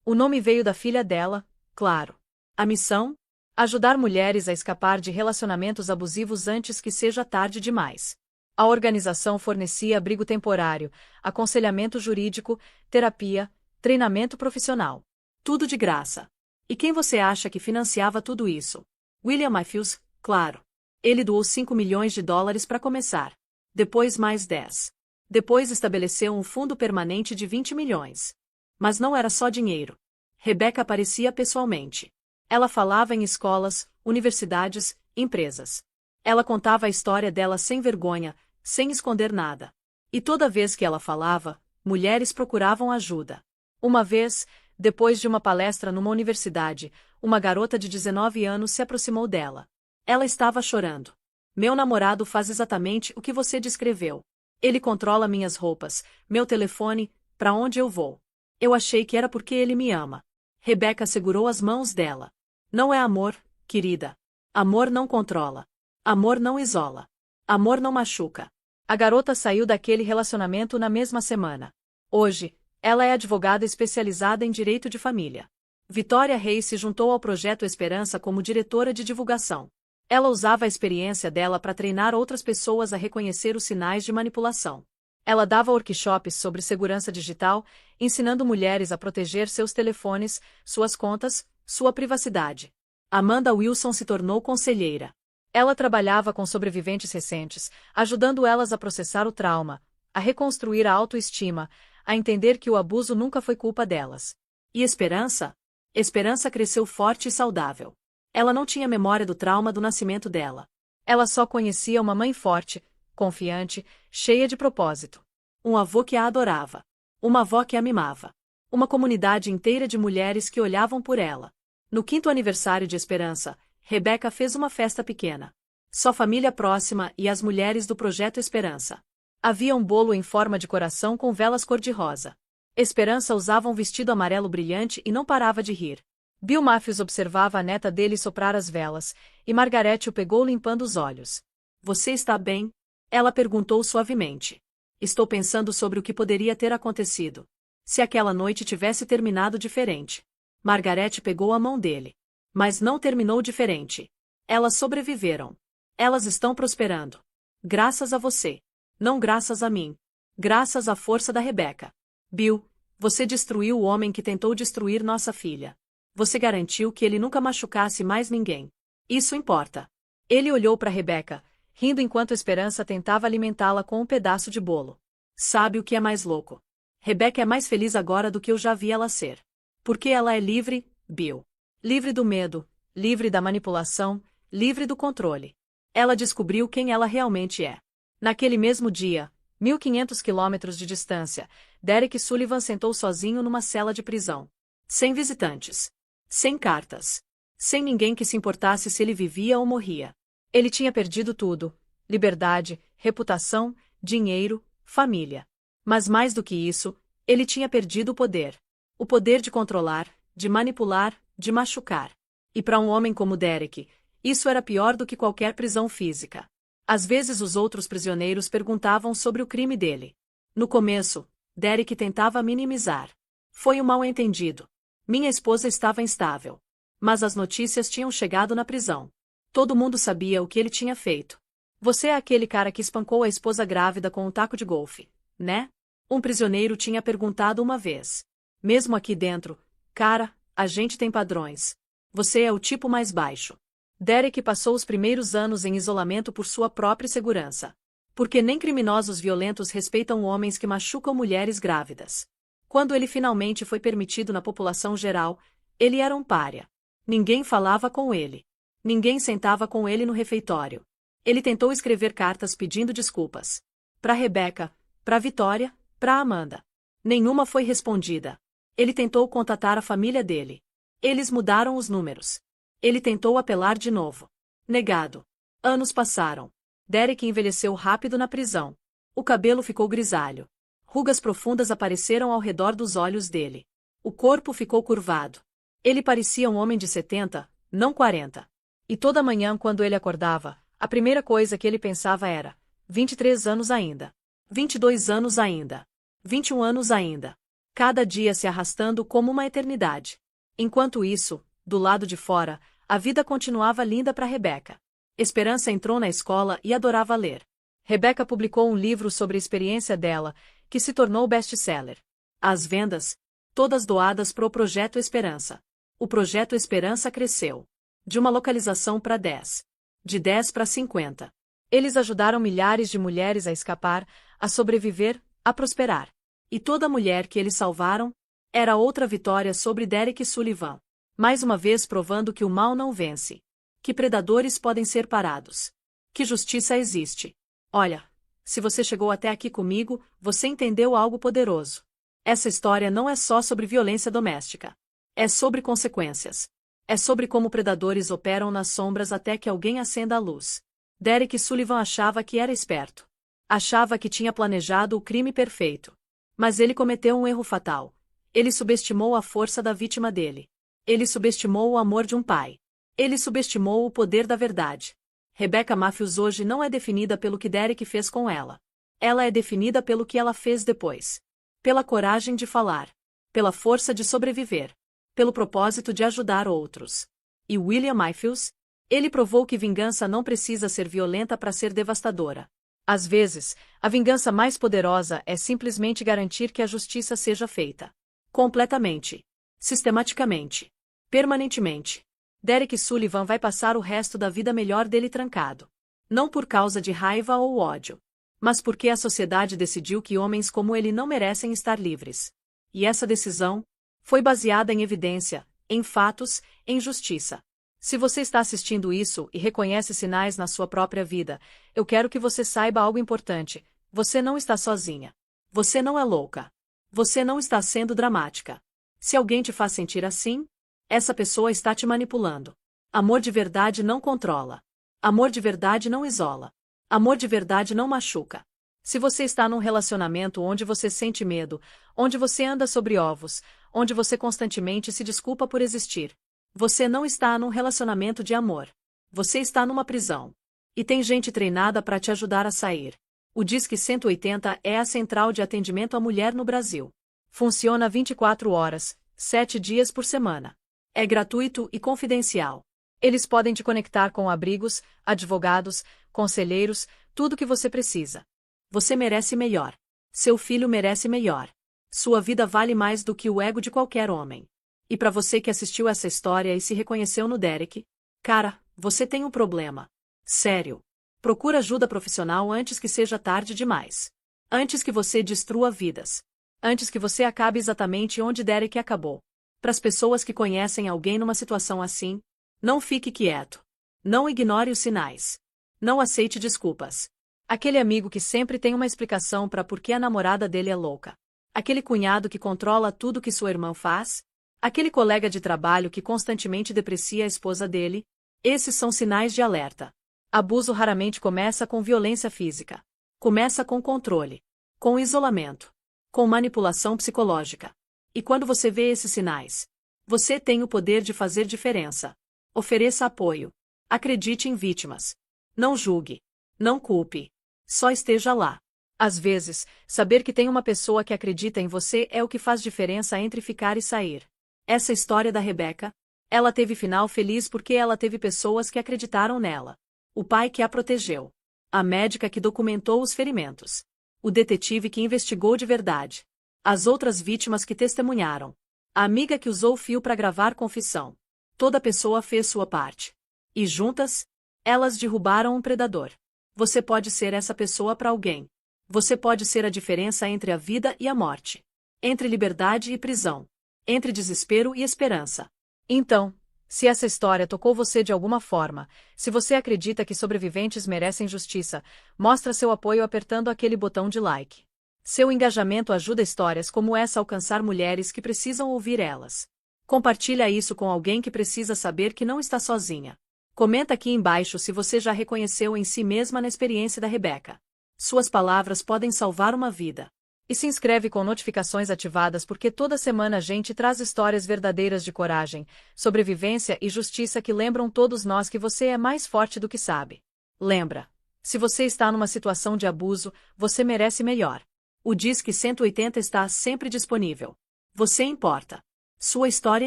O nome veio da filha dela, claro. A missão? Ajudar mulheres a escapar de relacionamentos abusivos antes que seja tarde demais. A organização fornecia abrigo temporário, aconselhamento jurídico, terapia, treinamento profissional. Tudo de graça. E quem você acha que financiava tudo isso? William Matthews, claro. Ele doou 5 milhões de dólares para começar. Depois mais 10. Depois estabeleceu um fundo permanente de 20 milhões. Mas não era só dinheiro. Rebecca aparecia pessoalmente. Ela falava em escolas, universidades, empresas. Ela contava a história dela sem vergonha, sem esconder nada. E toda vez que ela falava, mulheres procuravam ajuda. Uma vez, depois de uma palestra numa universidade, uma garota de 19 anos se aproximou dela. Ela estava chorando. Meu namorado faz exatamente o que você descreveu. Ele controla minhas roupas, meu telefone, para onde eu vou. Eu achei que era porque ele me ama. Rebecca segurou as mãos dela. Não é amor, querida. Amor não controla. Amor não isola. Amor não machuca. A garota saiu daquele relacionamento na mesma semana. Hoje, ela é advogada especializada em direito de família. Vitória Reis se juntou ao Projeto Esperança como diretora de divulgação. Ela usava a experiência dela para treinar outras pessoas a reconhecer os sinais de manipulação. Ela dava workshops sobre segurança digital, ensinando mulheres a proteger seus telefones, suas contas, sua privacidade. Amanda Wilson se tornou conselheira. Ela trabalhava com sobreviventes recentes, ajudando elas a processar o trauma, a reconstruir a autoestima, a entender que o abuso nunca foi culpa delas. E Esperança? Esperança cresceu forte e saudável. Ela não tinha memória do trauma do nascimento dela. Ela só conhecia uma mãe forte, confiante, cheia de propósito. Um avô que a adorava. Uma avó que a mimava. Uma comunidade inteira de mulheres que olhavam por ela. No 5º aniversário de Esperança, Rebecca fez uma festa pequena. Só família próxima e as mulheres do Projeto Esperança. Havia um bolo em forma de coração com velas cor-de-rosa. Esperança usava um vestido amarelo brilhante e não parava de rir. Bill Matthews observava a neta dele soprar as velas, e Margarete o pegou limpando os olhos. Você está bem? Ela perguntou suavemente. Estou pensando sobre o que poderia ter acontecido. Se aquela noite tivesse terminado diferente. Margarete pegou a mão dele. Mas não terminou diferente. Elas sobreviveram. Elas estão prosperando. Graças a você. Não graças a mim. Graças à força da Rebecca. Bill, você destruiu o homem que tentou destruir nossa filha. Você garantiu que ele nunca machucasse mais ninguém. Isso importa. Ele olhou para Rebecca, rindo enquanto Esperança tentava alimentá-la com um pedaço de bolo. Sabe o que é mais louco? Rebecca é mais feliz agora do que eu já vi ela ser. Porque ela é livre, Bill. Livre do medo, livre da manipulação, livre do controle. Ela descobriu quem ela realmente é. Naquele mesmo dia, 1.500 quilômetros de distância, Derek Sullivan sentou sozinho numa cela de prisão. Sem visitantes. Sem cartas. Sem ninguém que se importasse se ele vivia ou morria. Ele tinha perdido tudo: liberdade, reputação, dinheiro, família. Mas mais do que isso, ele tinha perdido o poder. O poder de controlar, de manipular, de machucar. E para um homem como Derek, isso era pior do que qualquer prisão física. Às vezes os outros prisioneiros perguntavam sobre o crime dele. No começo, Derek tentava minimizar. Foi um mal-entendido. Minha esposa estava instável. Mas as notícias tinham chegado na prisão. Todo mundo sabia o que ele tinha feito. Você é aquele cara que espancou a esposa grávida com um taco de golfe, né? Um prisioneiro tinha perguntado uma vez. Mesmo aqui dentro, cara, a gente tem padrões. Você é o tipo mais baixo. Derek passou os primeiros anos em isolamento por sua própria segurança. Porque nem criminosos violentos respeitam homens que machucam mulheres grávidas. Quando ele finalmente foi permitido na população geral, ele era um pária. Ninguém falava com ele. Ninguém sentava com ele no refeitório. Ele tentou escrever cartas pedindo desculpas. Para Rebecca, para Vitória, para Amanda. Nenhuma foi respondida. Ele tentou contatar a família dele. Eles mudaram os números. Ele tentou apelar de novo. Negado. Anos passaram. Derek envelheceu rápido na prisão. O cabelo ficou grisalho. Rugas profundas apareceram ao redor dos olhos dele. O corpo ficou curvado. Ele parecia um homem de 70, não 40. E toda manhã, quando ele acordava, a primeira coisa que ele pensava era: 23 anos ainda. 22 anos ainda. 21 anos ainda. Cada dia se arrastando como uma eternidade. Enquanto isso, do lado de fora, a vida continuava linda para Rebecca. Esperança entrou na escola e adorava ler. Rebecca publicou um livro sobre a experiência dela, que se tornou best-seller. As vendas, todas doadas para o Projeto Esperança. O Projeto Esperança cresceu. De uma localização para 10. De 10 para 50. Eles ajudaram milhares de mulheres a escapar, a sobreviver, a prosperar. E toda mulher que eles salvaram era outra vitória sobre Derek Sullivan. Mais uma vez provando que o mal não vence. Que predadores podem ser parados. Que justiça existe. Olha, se você chegou até aqui comigo, você entendeu algo poderoso. Essa história não é só sobre violência doméstica. É sobre consequências. É sobre como predadores operam nas sombras até que alguém acenda a luz. Derek Sullivan achava que era esperto. Achava que tinha planejado o crime perfeito. Mas ele cometeu um erro fatal. Ele subestimou a força da vítima dele. Ele subestimou o amor de um pai. Ele subestimou o poder da verdade. Rebecca Matthews hoje não é definida pelo que Derek fez com ela. Ela é definida pelo que ela fez depois. Pela coragem de falar. Pela força de sobreviver. Pelo propósito de ajudar outros. E William Matthews? Ele provou que vingança não precisa ser violenta para ser devastadora. Às vezes, a vingança mais poderosa é simplesmente garantir que a justiça seja feita. Completamente. Sistematicamente. Permanentemente. Derek Sullivan vai passar o resto da vida melhor dele trancado. Não por causa de raiva ou ódio. Mas porque a sociedade decidiu que homens como ele não merecem estar livres. E essa decisão foi baseada em evidência, em fatos, em justiça. Se você está assistindo isso e reconhece sinais na sua própria vida, eu quero que você saiba algo importante. Você não está sozinha. Você não é louca. Você não está sendo dramática. Se alguém te faz sentir assim, essa pessoa está te manipulando. Amor de verdade não controla. Amor de verdade não isola. Amor de verdade não machuca. Se você está num relacionamento onde você sente medo, onde você anda sobre ovos, onde você constantemente se desculpa por existir, você não está num relacionamento de amor. Você está numa prisão. E tem gente treinada para te ajudar a sair. O Disque 180 é a central de atendimento à mulher no Brasil. Funciona 24 horas, 7 dias por semana. É gratuito e confidencial. Eles podem te conectar com abrigos, advogados, conselheiros, tudo o que você precisa. Você merece melhor. Seu filho merece melhor. Sua vida vale mais do que o ego de qualquer homem. E para você que assistiu essa história e se reconheceu no Derek, cara, você tem um problema. Sério. Procura ajuda profissional antes que seja tarde demais. Antes que você destrua vidas. Antes que você acabe exatamente onde Derek acabou. Para as pessoas que conhecem alguém numa situação assim, não fique quieto. Não ignore os sinais. Não aceite desculpas. Aquele amigo que sempre tem uma explicação para por que a namorada dele é louca. Aquele cunhado que controla tudo que sua irmã faz. Aquele colega de trabalho que constantemente deprecia a esposa dele. Esses são sinais de alerta. Abuso raramente começa com violência física. Começa com controle. Com isolamento. Com manipulação psicológica. E quando você vê esses sinais, você tem o poder de fazer diferença. Ofereça apoio. Acredite em vítimas. Não julgue. Não culpe. Só esteja lá. Às vezes, saber que tem uma pessoa que acredita em você é o que faz diferença entre ficar e sair. Essa história da Rebecca, ela teve final feliz porque ela teve pessoas que acreditaram nela. O pai que a protegeu. A médica que documentou os ferimentos. O detetive que investigou de verdade. As outras vítimas que testemunharam. A amiga que usou o fio para gravar confissão. Toda pessoa fez sua parte. E juntas, elas derrubaram um predador. Você pode ser essa pessoa para alguém. Você pode ser a diferença entre a vida e a morte. Entre liberdade e prisão. Entre desespero e esperança. Então, se essa história tocou você de alguma forma, se você acredita que sobreviventes merecem justiça, mostra seu apoio apertando aquele botão de like. Seu engajamento ajuda histórias como essa a alcançar mulheres que precisam ouvir elas. Compartilha isso com alguém que precisa saber que não está sozinha. Comenta aqui embaixo se você já reconheceu em si mesma na experiência da Rebecca. Suas palavras podem salvar uma vida. E se inscreve com notificações ativadas porque toda semana a gente traz histórias verdadeiras de coragem, sobrevivência e justiça que lembram todos nós que você é mais forte do que sabe. Lembra, se você está numa situação de abuso, você merece melhor. O Disque 180 está sempre disponível. Você importa. Sua história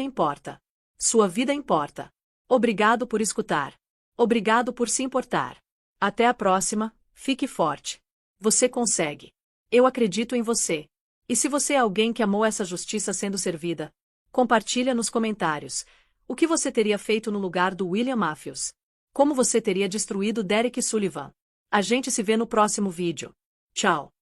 importa. Sua vida importa. Obrigado por escutar. Obrigado por se importar. Até a próxima, fique forte. Você consegue. Eu acredito em você. E se você é alguém que amou essa justiça sendo servida, compartilha nos comentários. O que você teria feito no lugar do William Matthews? Como você teria destruído Derek Sullivan? A gente se vê no próximo vídeo. Tchau.